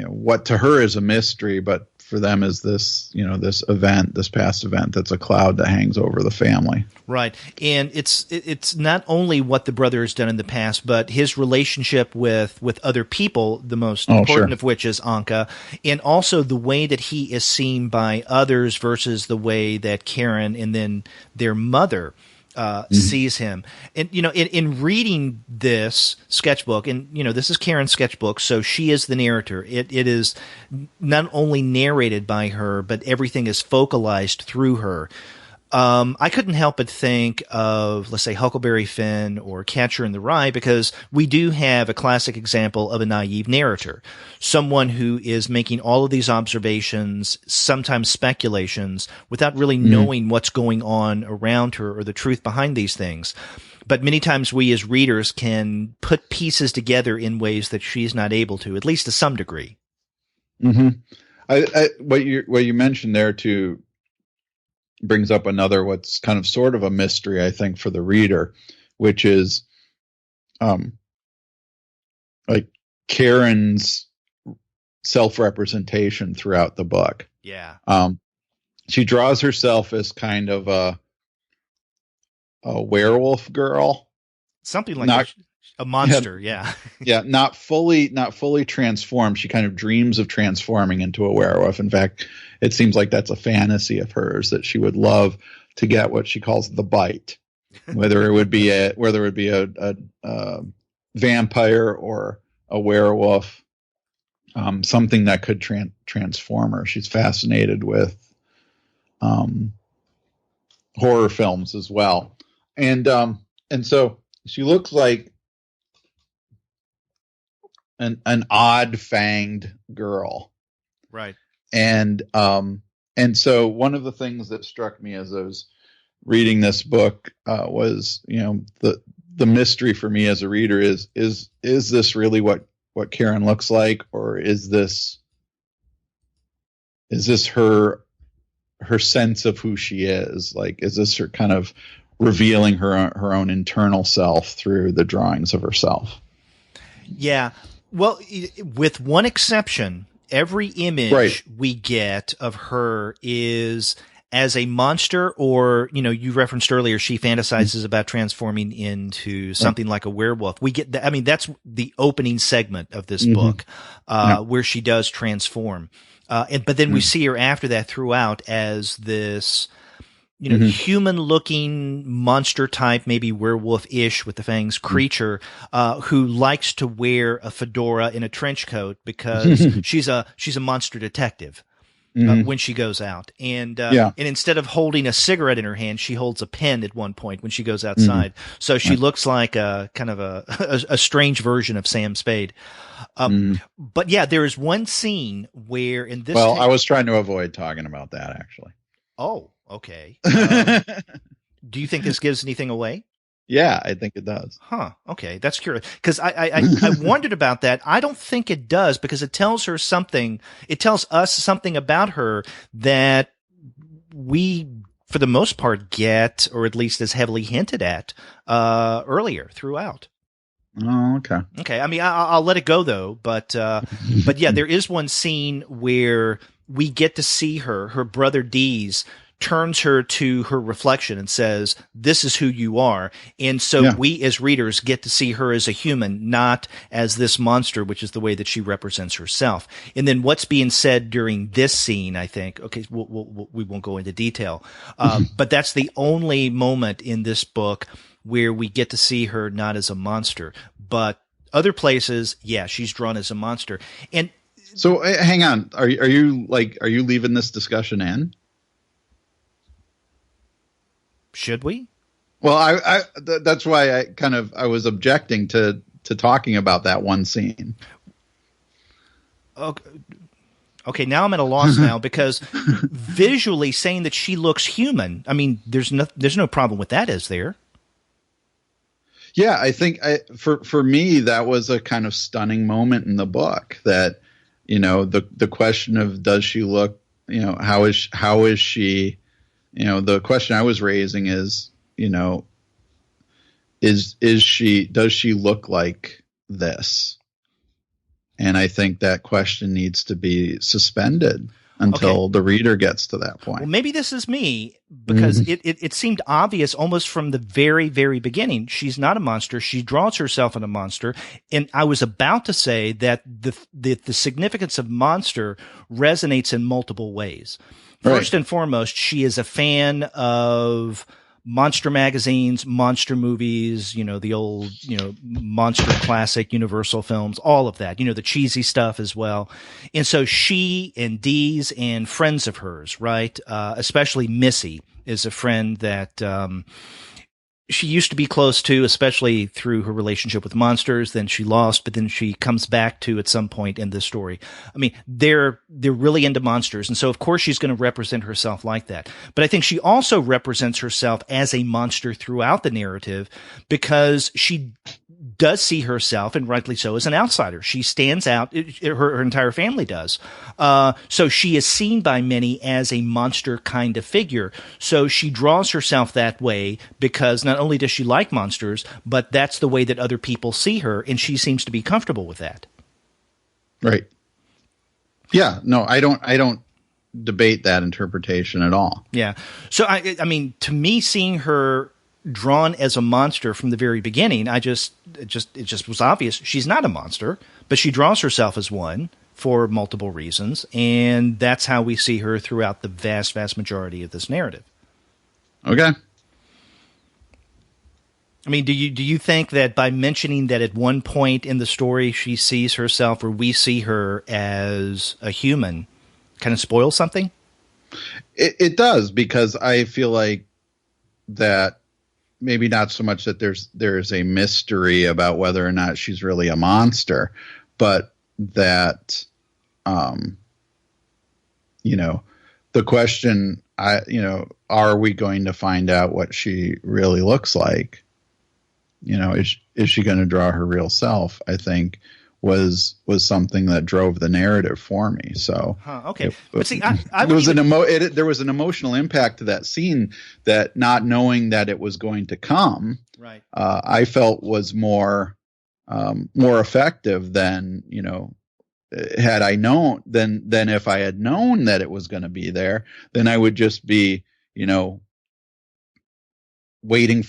what to her is a mystery, but for them is this, this past event that's a cloud that hangs over the family. Right. And it's not only what the brother has done in the past, but his relationship with other people, the most important of which is Anka, and also the way that he is seen by others versus the way that Karen and then their mother sees him. And, in reading this sketchbook, and, this is Karen's sketchbook, so she is the narrator. It is not only narrated by her, but everything is focalized through her. I couldn't help but think of, let's say, Huckleberry Finn or Catcher in the Rye, because we do have a classic example of a naive narrator, someone who is making all of these observations, sometimes speculations, without really knowing what's going on around her or the truth behind these things. But many times we as readers can put pieces together in ways that she's not able to, at least to some degree. Mm-hmm. What you mentioned there too brings up another what's kind of sort of a mystery, I think, for the reader, which is like Karen's self-representation throughout the book. Yeah. She draws herself as kind of a werewolf girl. Something like a monster, yeah. Yeah, not fully transformed. She kind of dreams of transforming into a werewolf. In fact, it seems like that's a fantasy of hers, that she would love to get what she calls the bite, whether it would be a vampire or a werewolf, something that could transform her. She's fascinated with horror films as well, and so she looks like an odd fanged girl, right? And so one of the things that struck me as I was reading this book was, the mystery for me as a reader is this really what Karen looks like, or is this her sense of who she is? Like, is this her kind of revealing her own internal self through the drawings of herself? Yeah. Well, with one exception, every image we get of her is as a monster, or, you referenced earlier, she fantasizes about transforming into something like a werewolf. We get that. I mean, that's the opening segment of this book, where she does transform. But then we see her after that throughout as this, human looking monster type, maybe werewolf-ish with the fangs creature, who likes to wear a fedora and a trench coat because she's a monster detective. When she goes out, and instead of holding a cigarette in her hand, she holds a pen at one point when she goes outside. So she looks like a kind of a strange version of Sam Spade. But yeah, there is one scene where in this. Well, I was trying to avoid talking about that, actually. Oh, okay. Do you think this gives anything away? Yeah, I think it does. Huh. Okay. That's curious. Because I wondered about that. I don't think it does, because it tells her something. It tells us something about her that we, for the most part, get, or at least is heavily hinted at, earlier throughout. Oh, okay. Okay. I mean, I'll let it go though. But yeah, there is one scene where we get to see her brother Dee's turns her to her reflection and says, "This is who you are." And so we as readers get to see her as a human, not as this monster, which is the way that she represents herself. And then what's being said during this scene, I think, okay, we won't go into detail, but that's the only moment in this book where we get to see her not as a monster, but other places, she's drawn as a monster. And so hang on. Are you leaving this discussion in? Should we? Well, that's why I was objecting to talking about that one scene. Okay, now I'm at a loss now, because visually saying that she looks human, I mean, there's no problem with that, is there? Yeah, I think for me that was a kind of stunning moment in the book, that the question of does she look, how is she. The question I was raising is, does she look like this? And I think that question needs to be suspended until the reader gets to that point. Well, maybe this is me, because it seemed obvious almost from the very, very beginning. She's not a monster. She draws herself as a monster. And I was about to say that the significance of monster resonates in multiple ways. First and foremost, she is a fan of monster magazines, monster movies, the old, monster classic Universal films, all of that, the cheesy stuff as well. And so she and Dee's and friends of hers, right? Especially Missy is a friend that, she used to be close to, especially through her relationship with monsters. Then she lost, but then she comes back to at some point in this story. I mean, they're really into monsters. And so, of course, she's going to represent herself like that. But I think she also represents herself as a monster throughout the narrative because she does see herself, and rightly so, as an outsider. She stands out. Her entire family does. So she is seen by many as a monster kind of figure. So she draws herself that way because not only does she like monsters, but that's the way that other people see her, and she seems to be comfortable with that. Right. Yeah. No, I don't debate that interpretation at all. Yeah. So I mean, to me, seeing her drawn as a monster from the very beginning, it just was obvious she's not a monster, but she draws herself as one for multiple reasons, and that's how we see her throughout the vast majority of this narrative. Okay. I mean, do you think that by mentioning that at one point in the story she sees herself, or we see her as a human, kind of spoils something? It does, because I feel like that maybe not so much that there's a mystery about whether or not she's really a monster, but that, the question, are we going to find out what she really looks like? Is she going to draw her real self? I think was something that drove the narrative for me. So, okay. But see, there was an emotional impact to that scene that, not knowing that it was going to come, right, I felt was more effective than, had I known, than if I had known that it was going to be there, then I would just be, waiting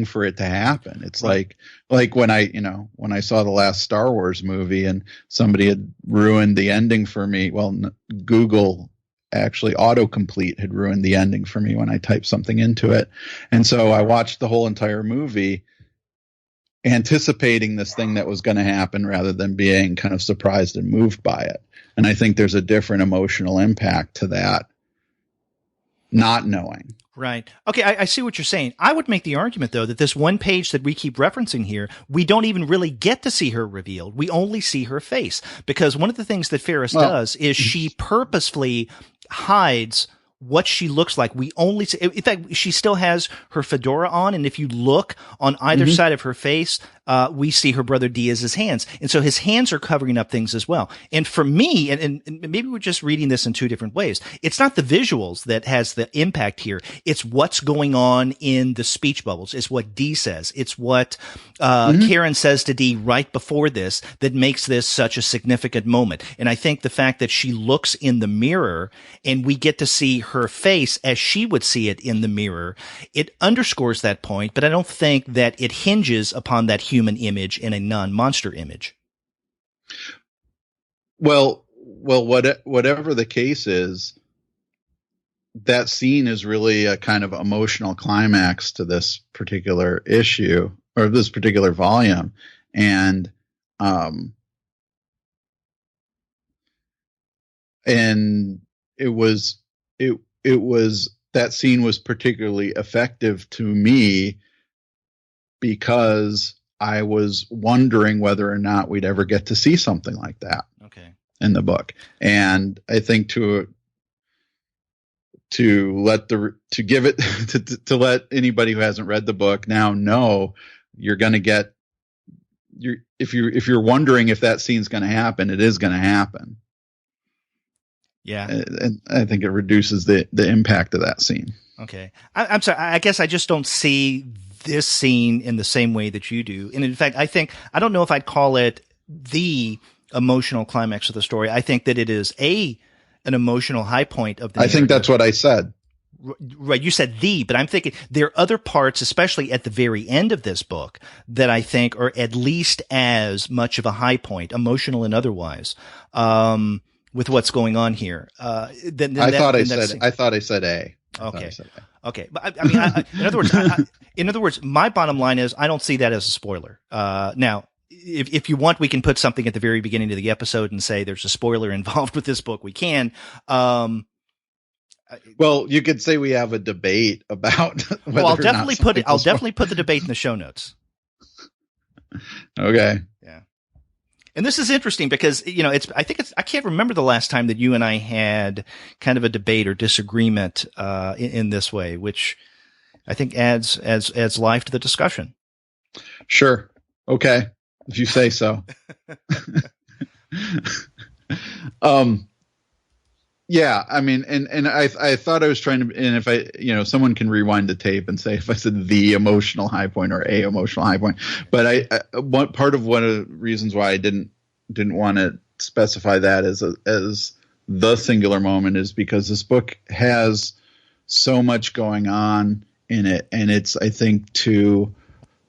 for it to happen. It's right. like when I saw the last Star Wars movie and somebody had ruined the ending for me. Well, Google, actually autocomplete, had ruined the ending for me when I typed something into it. And so I watched the whole entire movie anticipating this thing that was going to happen rather than being kind of surprised and moved by it. And I think there's a different emotional impact to that, not knowing. Right. Okay, I see what you're saying. I would make the argument, though, that this one page that we keep referencing here, we don't even really get to see her revealed. We only see her face. Because one of the things that Ferris does is she purposefully hides what she looks like. We only see, in fact, she still has her fedora on, and if you look on either side of her face, we see her brother Diaz's hands. And so his hands are covering up things as well. And for me, and maybe we're just reading this in two different ways, it's not the visuals that has the impact here. It's what's going on in the speech bubbles. It's what Dee says. It's what Karen says to Dee right before this that makes this such a significant moment. And I think the fact that she looks in the mirror and we get to see her face as she would see it in the mirror, it underscores that point, but I don't think that it hinges upon that human image and a non-monster image. Well, whatever the case is, that scene is really a kind of emotional climax to this particular issue, or this particular volume. And it was that scene was particularly effective to me because I was wondering whether or not we'd ever get to see something like that in the book. And I think to let anybody who hasn't read the book now know, you're going to get, if you're wondering if that scene's going to happen, it is going to happen. Yeah. And I think it reduces the impact of that scene. Okay. I'm sorry. I guess I just don't see this scene in the same way that you do. And in fact, I don't know if I'd call it the emotional climax of the story. I think that it is an emotional high point of the narrative. I think that's what I said. Right. You said but I'm thinking there are other parts, especially at the very end of this book, that I think are at least as much of a high point, emotional and otherwise, with what's going on here. I thought I said A. Okay. But I mean, in other words, my bottom line is I don't see that as a spoiler. Now, if you want, we can put something at the very beginning of the episode and say there's a spoiler involved with this book. We can. Well, you could say we have a debate about whether well, I'll or definitely not put it. I'll something definitely put the debate in the show notes. Okay. Yeah. And this is interesting because, I can't remember the last time that you and I had kind of a debate or disagreement, in this way, which I think adds life to the discussion. Sure. Okay. If you say so. Yeah, I mean, and I thought I was trying to, and if someone can rewind the tape and say if I said the emotional high point or a emotional high point, but one part of the reasons why I didn't want to specify that as the singular moment is because this book has so much going on in it, and it's, I think, to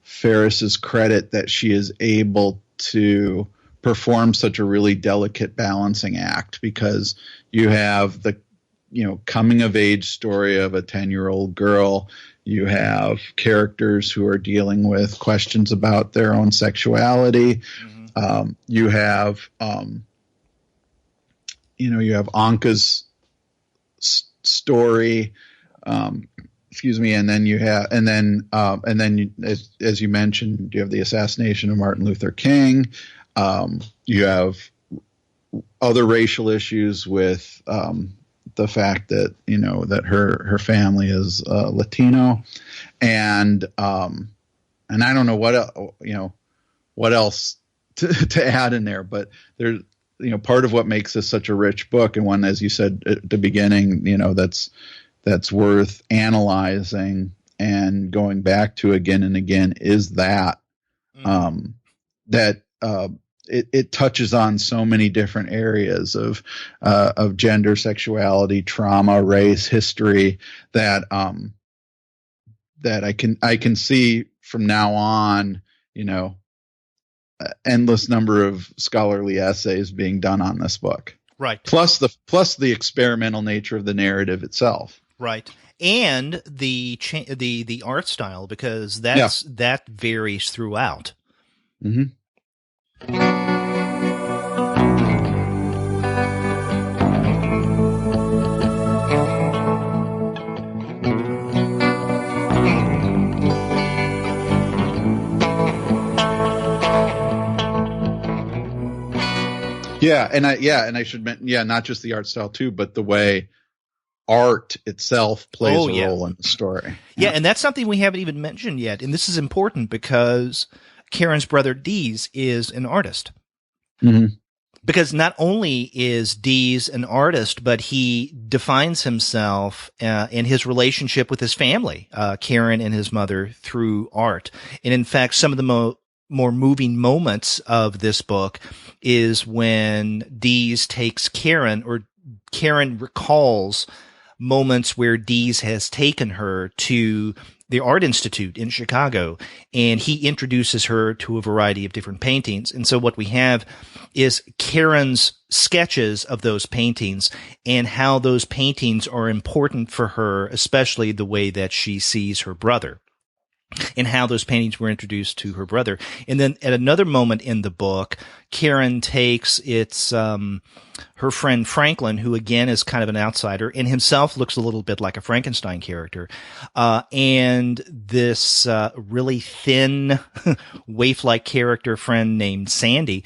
Ferris's credit that she is able to perform such a really delicate balancing act, because you have the coming of age story of a 10-year-old girl, you have characters who are dealing with questions about their own sexuality, you have you have Anka's story, excuse me, and then as you mentioned, you have the assassination of Martin Luther King. You have other racial issues with the fact that that her family is Latino, and I don't know what else to add in there, but there's part of what makes this such a rich book, and one, as you said at the beginning, that's worth analyzing and going back to again and again, is that it touches on so many different areas of gender, sexuality, trauma, race, history, that I can see from now on, endless number of scholarly essays being done on this book. Right. Plus the experimental nature of the narrative itself. Right. And the art style, because that varies throughout. Mm-hmm. And I should mention, not just the art style too, but the way art itself plays a role in the story. Yeah, and that's something we haven't even mentioned yet. And this is important because Karen's brother Dees is an artist. Mm-hmm. Because not only is Dees an artist, but he defines himself in his relationship with his family, Karen and his mother, through art. And in fact, some of the more moving moments of this book is when Dees takes Karen, or Karen recalls moments where Dees has taken her to the Art Institute in Chicago, and he introduces her to a variety of different paintings. And so what we have is Karen's sketches of those paintings and how those paintings are important for her, especially the way that she sees her brother, and how those paintings were introduced to her brother. And then at another moment in the book, Karen takes her friend Franklin, who again is kind of an outsider and himself looks a little bit like a Frankenstein character, and this really thin, waif-like character friend named Sandy.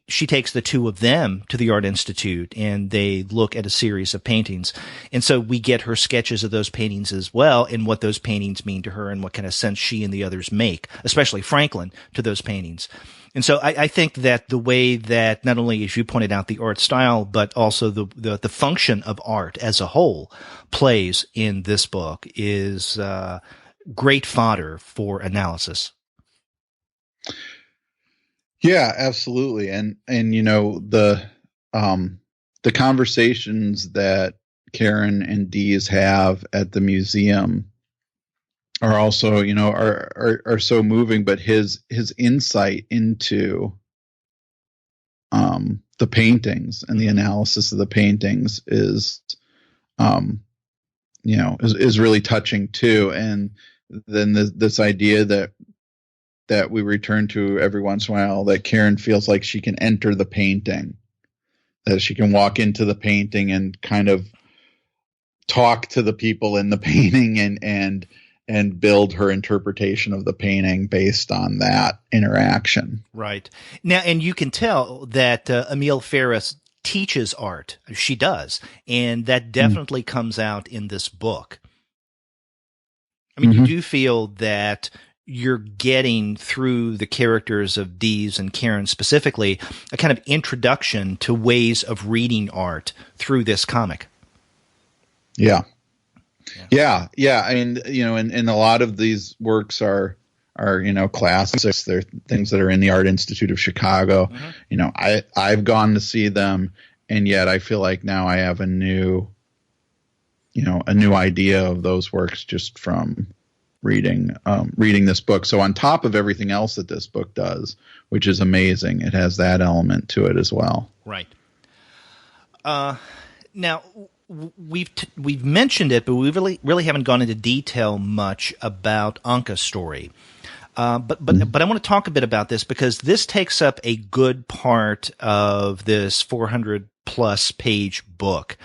She takes the two of them to the Art Institute, and they look at a series of paintings. And so we get her sketches of those paintings as well, and what those paintings mean to her, and what kind of sense she and the others make, especially Franklin, to those paintings. And so I think that the way that not only, as you pointed out, the art style, but also the function of art as a whole plays in this book is great fodder for analysis. Yeah, absolutely. And the conversations that Karen and Dees have at the museum are also, are so moving, but his insight into the paintings and the analysis of the paintings is really touching too. And then this idea that we return to every once in a while, that Karen feels like she can enter the painting, that she can walk into the painting and kind of talk to the people in the painting and build her interpretation of the painting based on that interaction. Right. Now, and you can tell that Emile Ferris teaches art. She does. And that definitely comes out in this book. I mean, you do feel that you're getting through the characters of Dees and Karen specifically a kind of introduction to ways of reading art through this comic. Yeah. I mean, and a lot of these works are classics. They're things that are in the Art Institute of Chicago. I've gone to see them, and yet I feel like now I have a new idea of those works just from reading this book. So on top of everything else that this book does, which is amazing, it has that element to it as well. Right. Now we've mentioned it, but we really haven't gone into detail much about Anka's story. But I want to talk a bit about this because this takes up a good part of this 400 plus page book.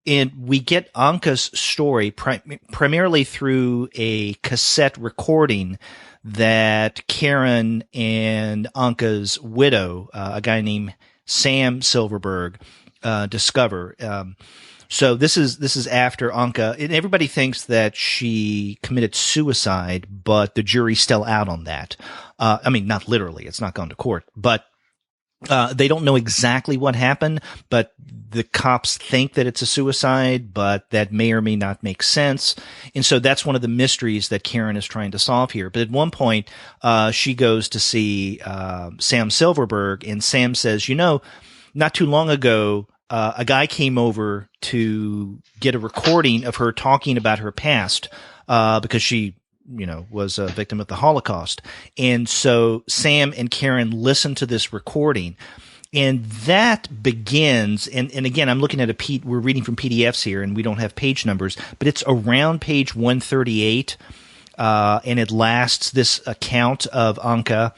And we get Anka's story primarily through a cassette recording that Karen and Anka's widow, a guy named Sam Silverberg, discover. So this is after Anka, and everybody thinks that she committed suicide, but the jury's still out on that. I mean, not literally; it's not gone to court, but they don't know exactly what happened. But the cops think that it's a suicide, but that may or may not make sense. And so that's one of the mysteries that Karen is trying to solve here. But at one point, she goes to see Sam Silverberg, and Sam says, not too long ago, a guy came over to get a recording of her talking about her past, because she, was a victim of the Holocaust. And so Sam and Karen listened to this recording, and that begins, and again, I'm looking at we're reading from PDFs here, and we don't have page numbers, but it's around page 138, and it lasts, this account of Anka,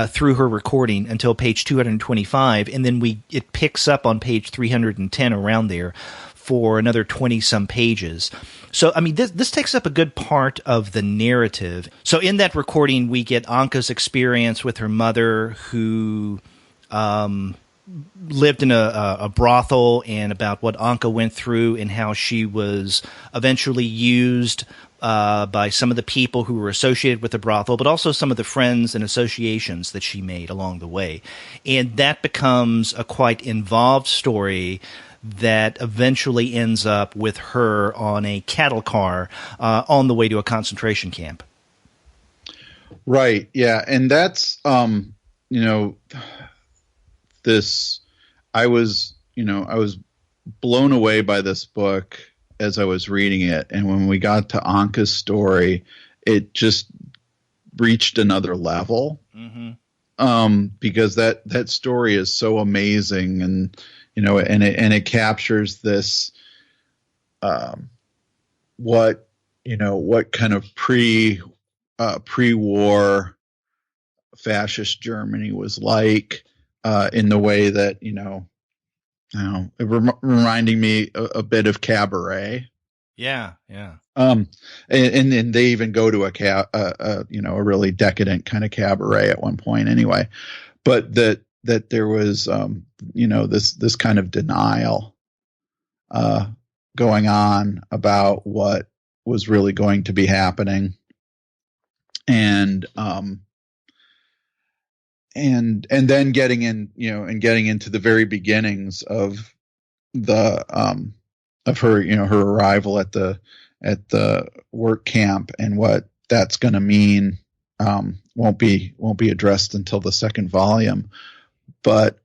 through her recording until page 225, and then it picks up on page 310 around there for another 20-some pages. So, I mean, this takes up a good part of the narrative. So in that recording, we get Anka's experience with her mother, who lived in a brothel, and about what Anka went through and how she was eventually used by some of the people who were associated with the brothel, but also some of the friends and associations that she made along the way. And that becomes a quite involved story that eventually ends up with her on a cattle car on the way to a concentration camp. Right. Yeah. And that's, I was blown away by this book as I was reading it. And when we got to Anka's story, it just reached another level. Because that story is so amazing, and it captures this, what kind of pre-war fascist Germany was like, in the way that, reminding me a bit of Cabaret. Yeah. And they even go to a really decadent kind of cabaret at one point anyway, but that there was, this kind of denial, going on about what was really going to be happening. And then getting into the very beginnings of her, her arrival at the work camp, and what that's going to mean, won't be addressed until the second volume. But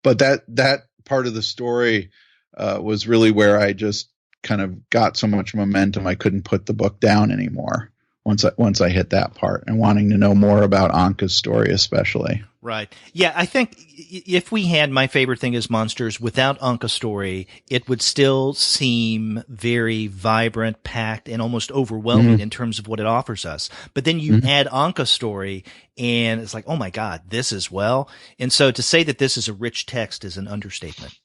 that part of the story, was really where I just kind of got so much momentum I couldn't put the book down anymore once I hit that part, and wanting to know more about Anka's story especially. Right. Yeah, I think if we had My Favorite Thing is Monsters without Anka story, it would still seem very vibrant, packed, and almost overwhelming in terms of what it offers us. But then you add Anka story and it's like, oh my God, this as well. And so to say that this is a rich text is an understatement.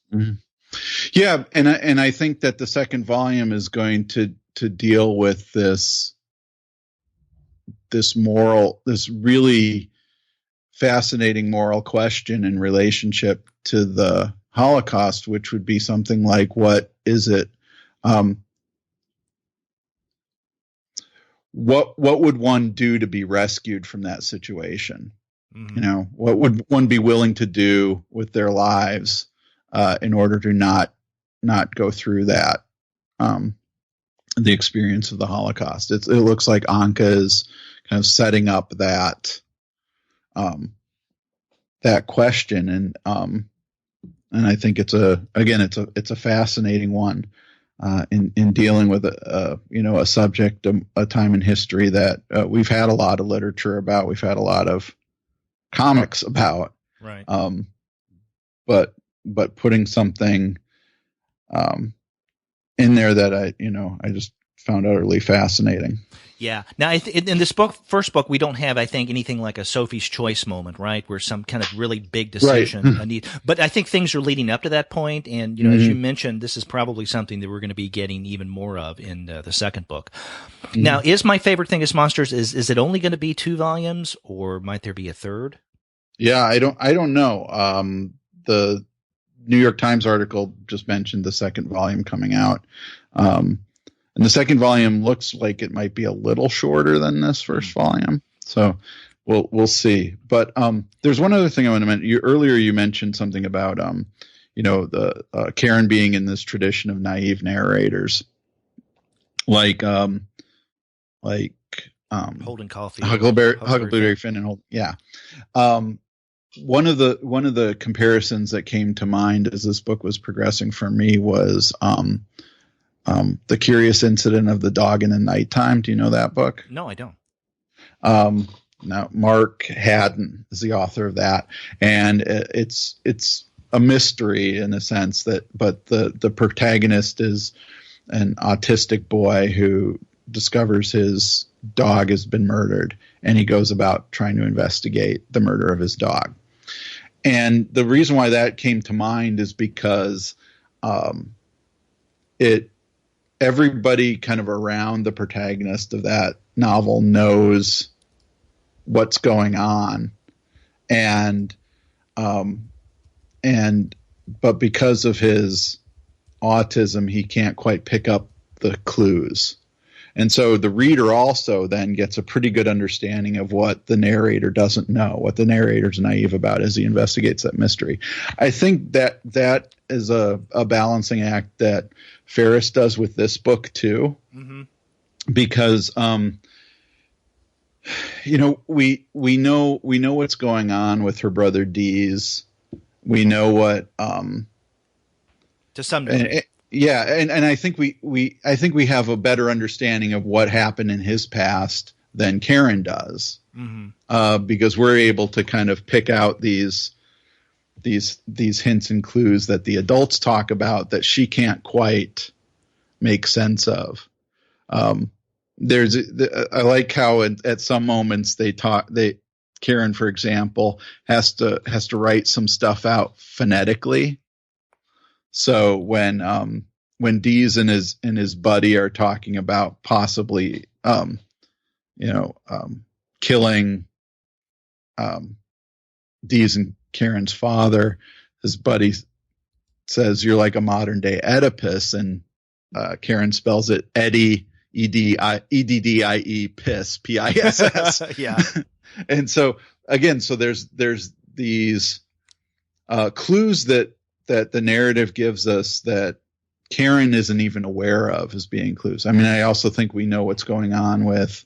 Yeah. And I think that the second volume is going to deal with this really fascinating moral question in relationship to the Holocaust, which would be something like, what is it? What would one do to be rescued from that situation? You know, what would one be willing to do with their lives in order to not go through that, the experience of the Holocaust? It looks like Anka is kind of setting up that question, and I think it's a fascinating one in dealing with a subject, a time in history that we've had a lot of literature about, we've had a lot of comics about, right? But putting something in there that I just found utterly fascinating. Yeah. Now, in this first book, we don't have, I think, anything like a Sophie's Choice moment, right, where some kind of really big decision But I think things are leading up to that point, and as you mentioned, this is probably something that we're going to be getting even more of in the second book. Now, is My Favorite Thing is Monsters? Is it only going to be 2 volumes, or might there be a third? Yeah, I don't know. The New York Times article just mentioned the second volume coming out. And the second volume looks like it might be a little shorter than this first volume. So we'll see. But there's one other thing I want to mention. Earlier you mentioned something about the Karen being in this tradition of naive narrators, like Holden Caulfield, Huckleberry Finn, and Holden. Yeah. One of the comparisons that came to mind as this book was progressing for me was The Curious Incident of the Dog in the Nighttime. Do you know that book? No, I don't. Now, Mark Haddon is the author of that, and it's a mystery in a sense but the protagonist is an autistic boy who discovers his dog has been murdered, and he goes about trying to investigate the murder of his dog. And the reason why that came to mind is because everybody kind of around the protagonist of that novel knows what's going on, but because of his autism, he can't quite pick up the clues. And so the reader also then gets a pretty good understanding of what the narrator doesn't know, what the narrator's naive about as he investigates that mystery. I think that is a balancing act that Ferris does with this book too, because we know what's going on with her brother Dee's. We know what to some degree. And I think we have a better understanding of what happened in his past than Karen does, because we're able to kind of pick out these hints and clues that the adults talk about that she can't quite make sense of. I like how at some moments Karen, for example, has to write some stuff out phonetically. So when Dees and his buddy are talking about possibly killing Dees and Karen's father, his buddy says, "You're like a modern day Oedipus," and Karen spells it Eddie, Eddie, piss, piss. Yeah. And so again, there's these clues that the narrative gives us that Karen isn't even aware of as being clues. I mean, I also think we know what's going on with,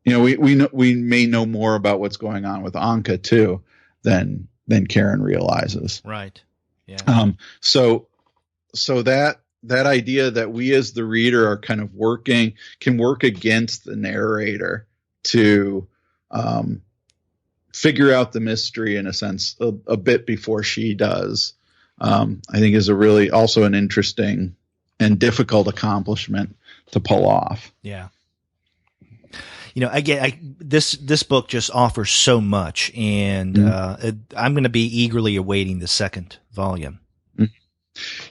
we may know more about what's going on with Anka too than Karen realizes. Right. Yeah. So that idea that we as the reader are kind of can work against the narrator to figure out the mystery in a sense a bit before she does, I think is a really also an interesting and difficult accomplishment to pull off. Yeah. Again, this book just offers so much, and I'm going to be eagerly awaiting the second volume.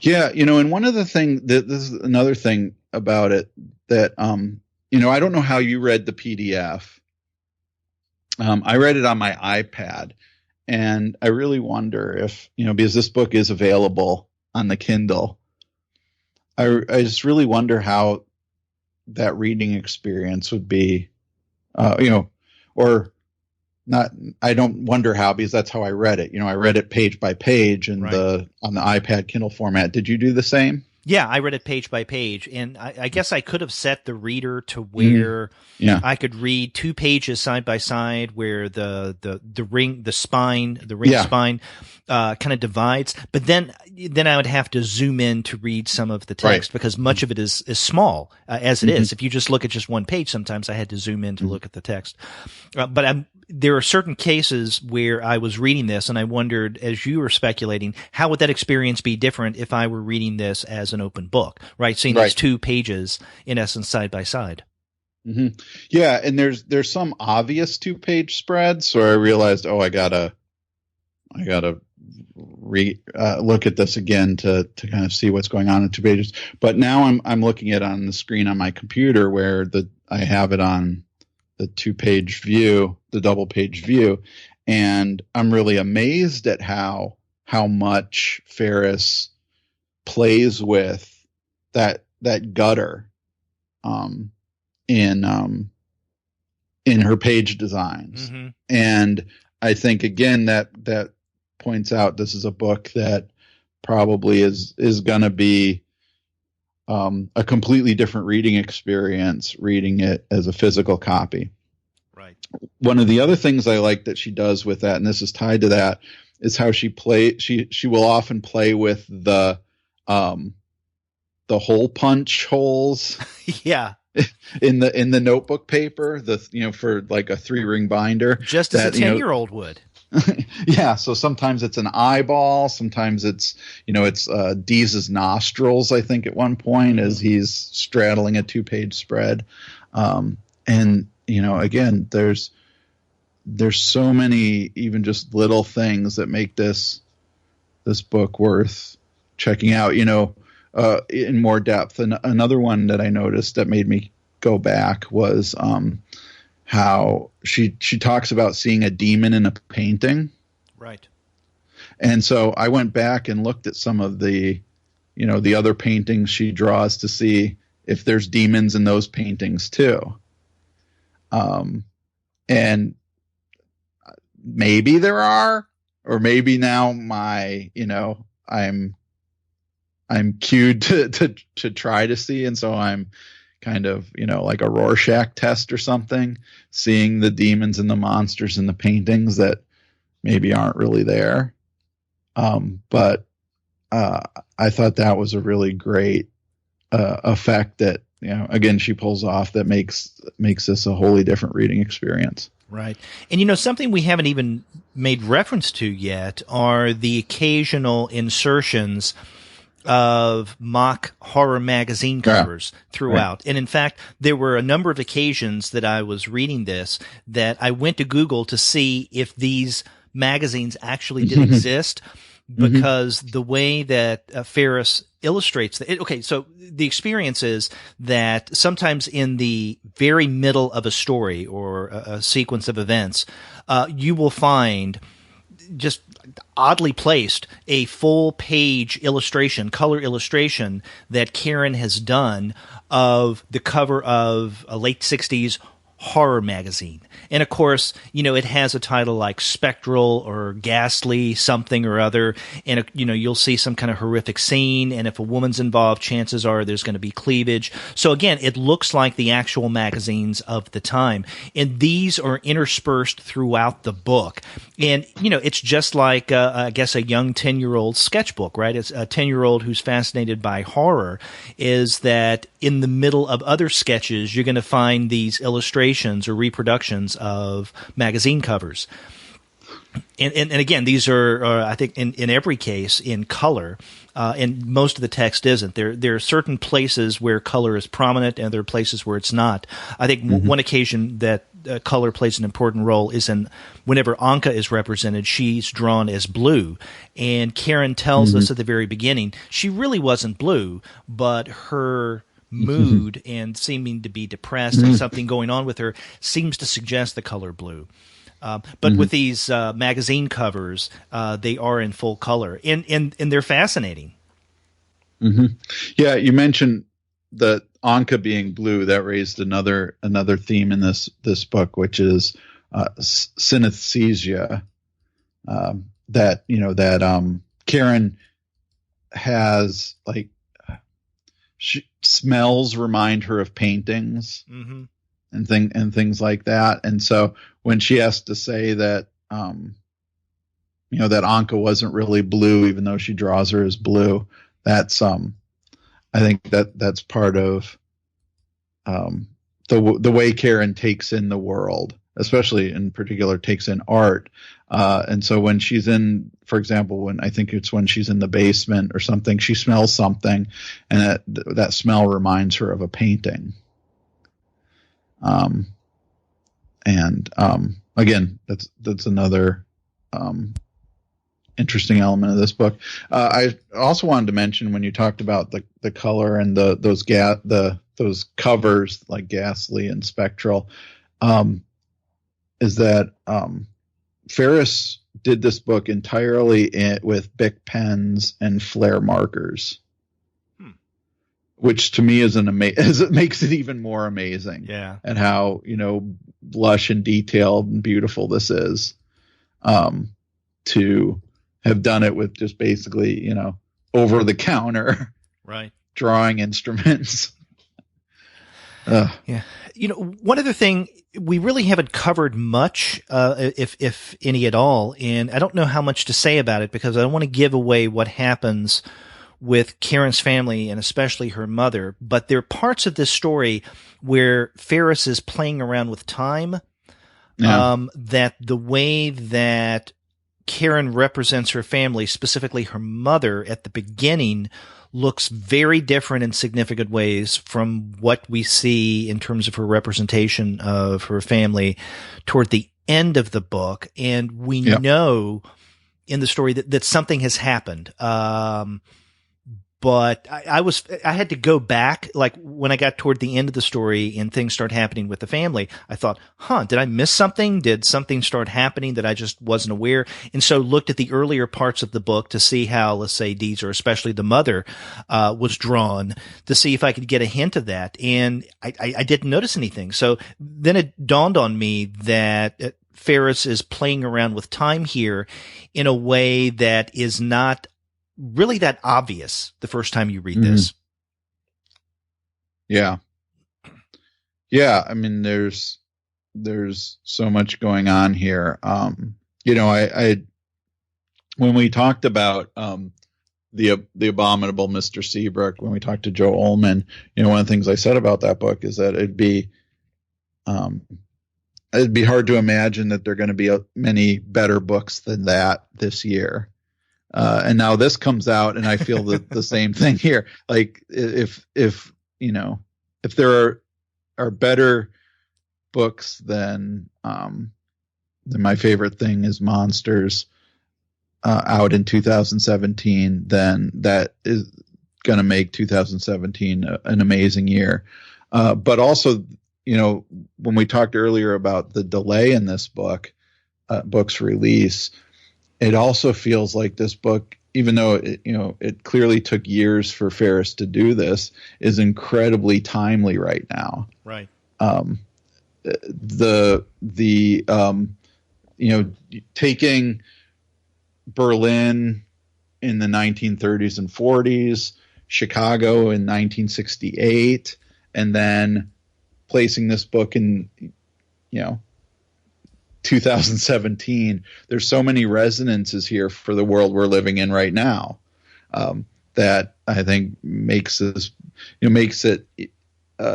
Yeah, and one of the things that this is another thing about it that I don't know how you read the PDF. I read it on my iPad, and I really wonder if because this book is available on the Kindle. I just really wonder how that reading experience would be. Or not. I don't wonder how, because that's how I read it. I read it page by page on the iPad Kindle format. Did you do the same? Yeah, I read it page by page, and I guess I could have set the reader to where I could read 2 pages side by side, where the ring spine kind of divides. But then I would have to zoom in to read some of the text, because much of it is small as it is. If you just look at just one page, sometimes I had to zoom in to look at the text. But there are certain cases where I was reading this, and I wondered, as you were speculating, how would that experience be different if I were reading this as an open book, right? Seeing these 2 pages in essence side by side. Mm-hmm. Yeah, and there's some obvious 2-page spreads, so I realized, I gotta look at this again to kind of see what's going on in 2 pages. But now I'm looking at it on the screen on my computer, where I have it on the 2-page view, the double-page view, and I'm really amazed at how much Ferris plays with that gutter in her page designs. Mm-hmm. And I think again that points out this is a book that probably is going to be a completely different reading experience reading it as a physical copy. Right. One of the other things I like that she does with that, and this is tied to that, is how she will often play with the hole punch holes. Yeah. In the notebook paper, for like a 3-ring binder, just as a 10-year-old would. Yeah, so sometimes it's an eyeball, sometimes it's Deeze's nostrils, I think, at one point, as he's straddling a 2-page spread. And again, there's so many even just little things that make this book worth checking out, in more depth. And another one that I noticed that made me go back was how she talks about seeing a demon in a painting. Right. And so I went back and looked at some of the other paintings she draws to see if there's demons in those paintings too. And maybe there are, or maybe now I'm cued to try to see. And so I'm kind of, like a Rorschach test or something, seeing the demons and the monsters in the paintings that maybe aren't really there. But I thought that was a really great effect that, again, she pulls off that makes this a wholly different reading experience. Right. And something we haven't even made reference to yet are the occasional insertions of mock horror magazine covers throughout. Right. And in fact, there were a number of occasions that I was reading this that I went to Google to see if these magazines actually did exist, because the way that Ferris illustrates it. Okay, so the experience is that sometimes in the very middle of a story or a sequence of events, you will find just oddly placed a full page illustration, color illustration that Karen has done of the cover of a late 60s horror magazine. And of course, it has a title like Spectral or Ghastly something or other. And, you'll see some kind of horrific scene. And if a woman's involved, chances are there's going to be cleavage. So again, it looks like the actual magazines of the time. And these are interspersed throughout the book. And, it's just like, I guess, a young 10-year-old sketchbook, right? It's a 10-year-old who's fascinated by horror, is that in the middle of other sketches, you're going to find these illustrations or reproductions of magazine covers. And again, these are I think in every case in color, and most of the text isn't. There are certain places where color is prominent, and there are places where it's not. I think one occasion that color plays an important role is in whenever Anka is represented, she's drawn as blue, and Karen tells us at the very beginning she really wasn't blue, but her mood and seeming to be depressed and something going on with her seems to suggest the color blue. But with these magazine covers, they are in full color, and they're fascinating. Yeah, you mentioned the Anka being blue. That raised another theme in this book, which is synesthesia. That Karen has, like, smells remind her of paintings. And things like that. And so when she has to say that, that Anka wasn't really blue, even though she draws her as blue, that's, I think that's part of, the way Karen takes in the world, especially in particular takes in art. And so when she's in, for example, when she's in the basement or something, she smells something, and that smell reminds her of a painting. Again, that's another interesting element of this book. I also wanted to mention, when you talked about the color and those covers like ghastly and spectral, is that Ferris did this book entirely with Bic pens and Flair markers. Which to me is it makes it even more amazing. Yeah. At how, lush and detailed and beautiful this is. To have done it with just basically, over the counter drawing instruments. Yeah. One other thing, we really haven't covered much, if any at all, and I don't know how much to say about it because I don't want to give away what happens with Karen's family and especially her mother, but there are parts of this story where Ferris is playing around with time, that the way that Karen represents her family, specifically her mother at the beginning, looks very different in significant ways from what we see in terms of her representation of her family toward the end of the book. And we know in the story that something has happened. But I had to go back, like when I got toward the end of the story and things start happening with the family, I thought, did I miss something? Did something start happening that I just wasn't aware? And so looked at the earlier parts of the book to see how, let's say, Deeds, or especially the mother, was drawn, to see if I could get a hint of that. And I didn't notice anything. So then it dawned on me that Ferris is playing around with time here in a way that is not really that obvious the first time you read this. Yeah. I mean, there's so much going on here. I when we talked about the abominable Mr. Seabrook, when we talked to Joe Ullman, one of the things I said about that book is that it'd be hard to imagine that there are going to be many better books than that this year. And now this comes out, and I feel the same thing here. Like if there are better books than my favorite thing is Monsters out in 2017, then that is going to make 2017 an amazing year. But also, when we talked earlier about the delay in this book's release, it also feels like this book, even though it clearly took years for Ferris to do this, is incredibly timely right now. Right. Taking Berlin in the 1930s and 40s, Chicago in 1968, and then placing this book in 2017, there's so many resonances here for the world we're living in right now, that I think makes it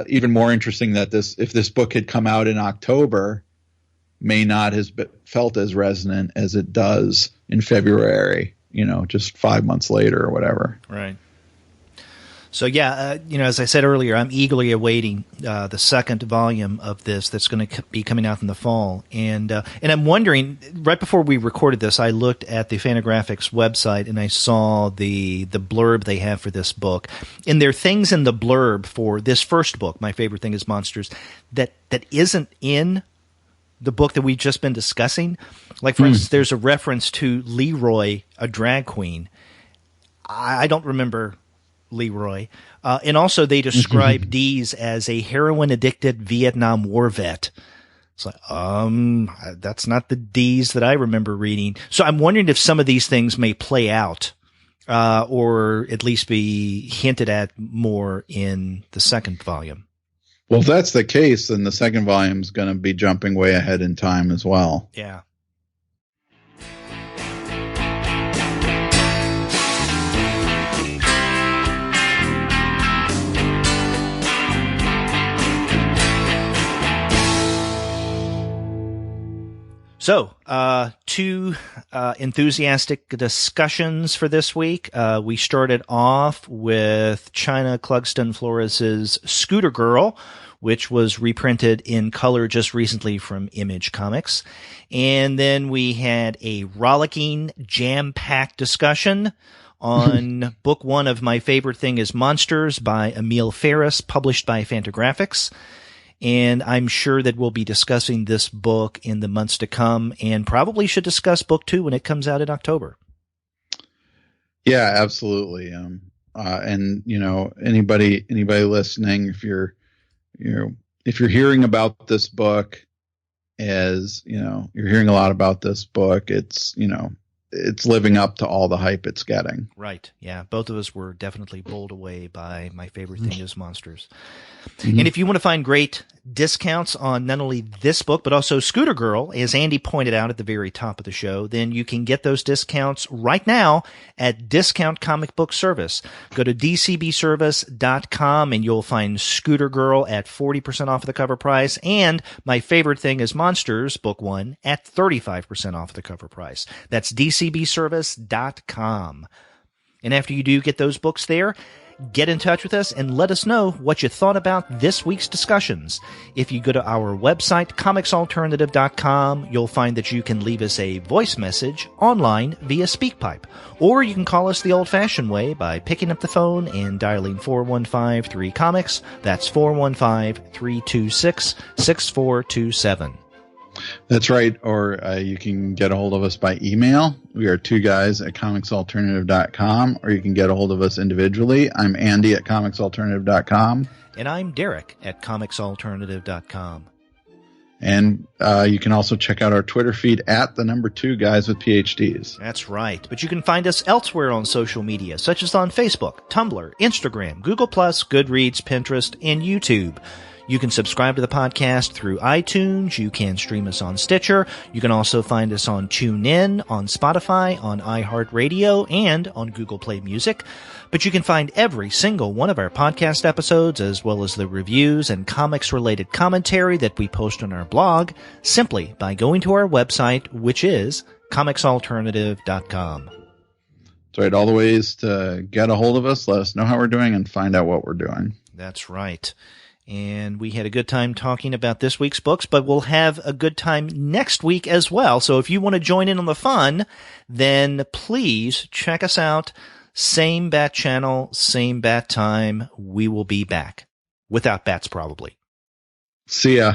even more interesting that if this book had come out in October, may not have felt as resonant as it does in February, just 5 months later or whatever. Right. So yeah, as I said earlier, I'm eagerly awaiting the second volume of this that's going to be coming out in the fall, and I'm wondering. Right before we recorded this, I looked at the Fantagraphics website and I saw the blurb they have for this book, and there are things in the blurb for this first book, My Favorite Thing Is Monsters, that isn't in the book that we've just been discussing. Like, for instance, there's a reference to Leroy, a drag queen. I don't remember Leroy. And also they describe Dees as a heroin-addicted Vietnam War vet. It's like, that's not the Dees that I remember reading. So I'm wondering if some of these things may play out, or at least be hinted at more in the second volume. Well, if that's the case, then the second volume is going to be jumping way ahead in time as well. Yeah. So, two enthusiastic discussions for this week. We started off with Chynna Clugston Flores' Scooter Girl, which was reprinted in color just recently from Image Comics. And then we had a rollicking, jam-packed discussion on book one of My Favorite Thing Is Monsters by Emil Ferris, published by Fantagraphics. And I'm sure that we'll be discussing this book in the months to come, and probably should discuss book two when it comes out in October. Yeah, absolutely. And anybody listening, if you're hearing about this book, as you're hearing a lot about this book, it's living up to all the hype it's getting. Right. Yeah. Both of us were definitely bowled away by My Favorite Thing Is Monsters. And if you want to find great discounts on not only this book, but also Scooter Girl, as Andy pointed out at the very top of the show, then you can get those discounts right now at Discount Comic Book Service. Go to dcbservice.com and you'll find Scooter Girl at 40% off the cover price, and My Favorite Thing Is Monsters, book one, at 35% off the cover price. That's dcbservice.com. And after you do get those books there, get in touch with us and let us know what you thought about this week's discussions. If you go to our website, comicsalternative.com, you'll find that you can leave us a voice message online via SpeakPipe. Or you can call us the old-fashioned way by picking up the phone and dialing 415-3-COMICS. That's 415-326-6427. That's right. Or you can get a hold of us by email. We are two guys at comicsalternative.com, or you can get a hold of us individually. I'm Andy at comicsalternative.com. And I'm Derek at comicsalternative.com. And you can also check out our Twitter feed at the number 2 guys with PhDs. That's right. But you can find us elsewhere on social media, such as on Facebook, Tumblr, Instagram, Google+, Goodreads, Pinterest, and YouTube. You can subscribe to the podcast through iTunes. You can stream us on Stitcher. You can also find us on TuneIn, on Spotify, on iHeartRadio, and on Google Play Music. But you can find every single one of our podcast episodes, as well as the reviews and comics-related commentary that we post on our blog, simply by going to our website, which is comicsalternative.com. That's right. All the ways to get a hold of us, let us know how we're doing, and find out what we're doing. That's right. And we had a good time talking about this week's books, but we'll have a good time next week as well. So if you want to join in on the fun, then please check us out. Same bat channel, same bat time. We will be back. Without bats, probably. See ya.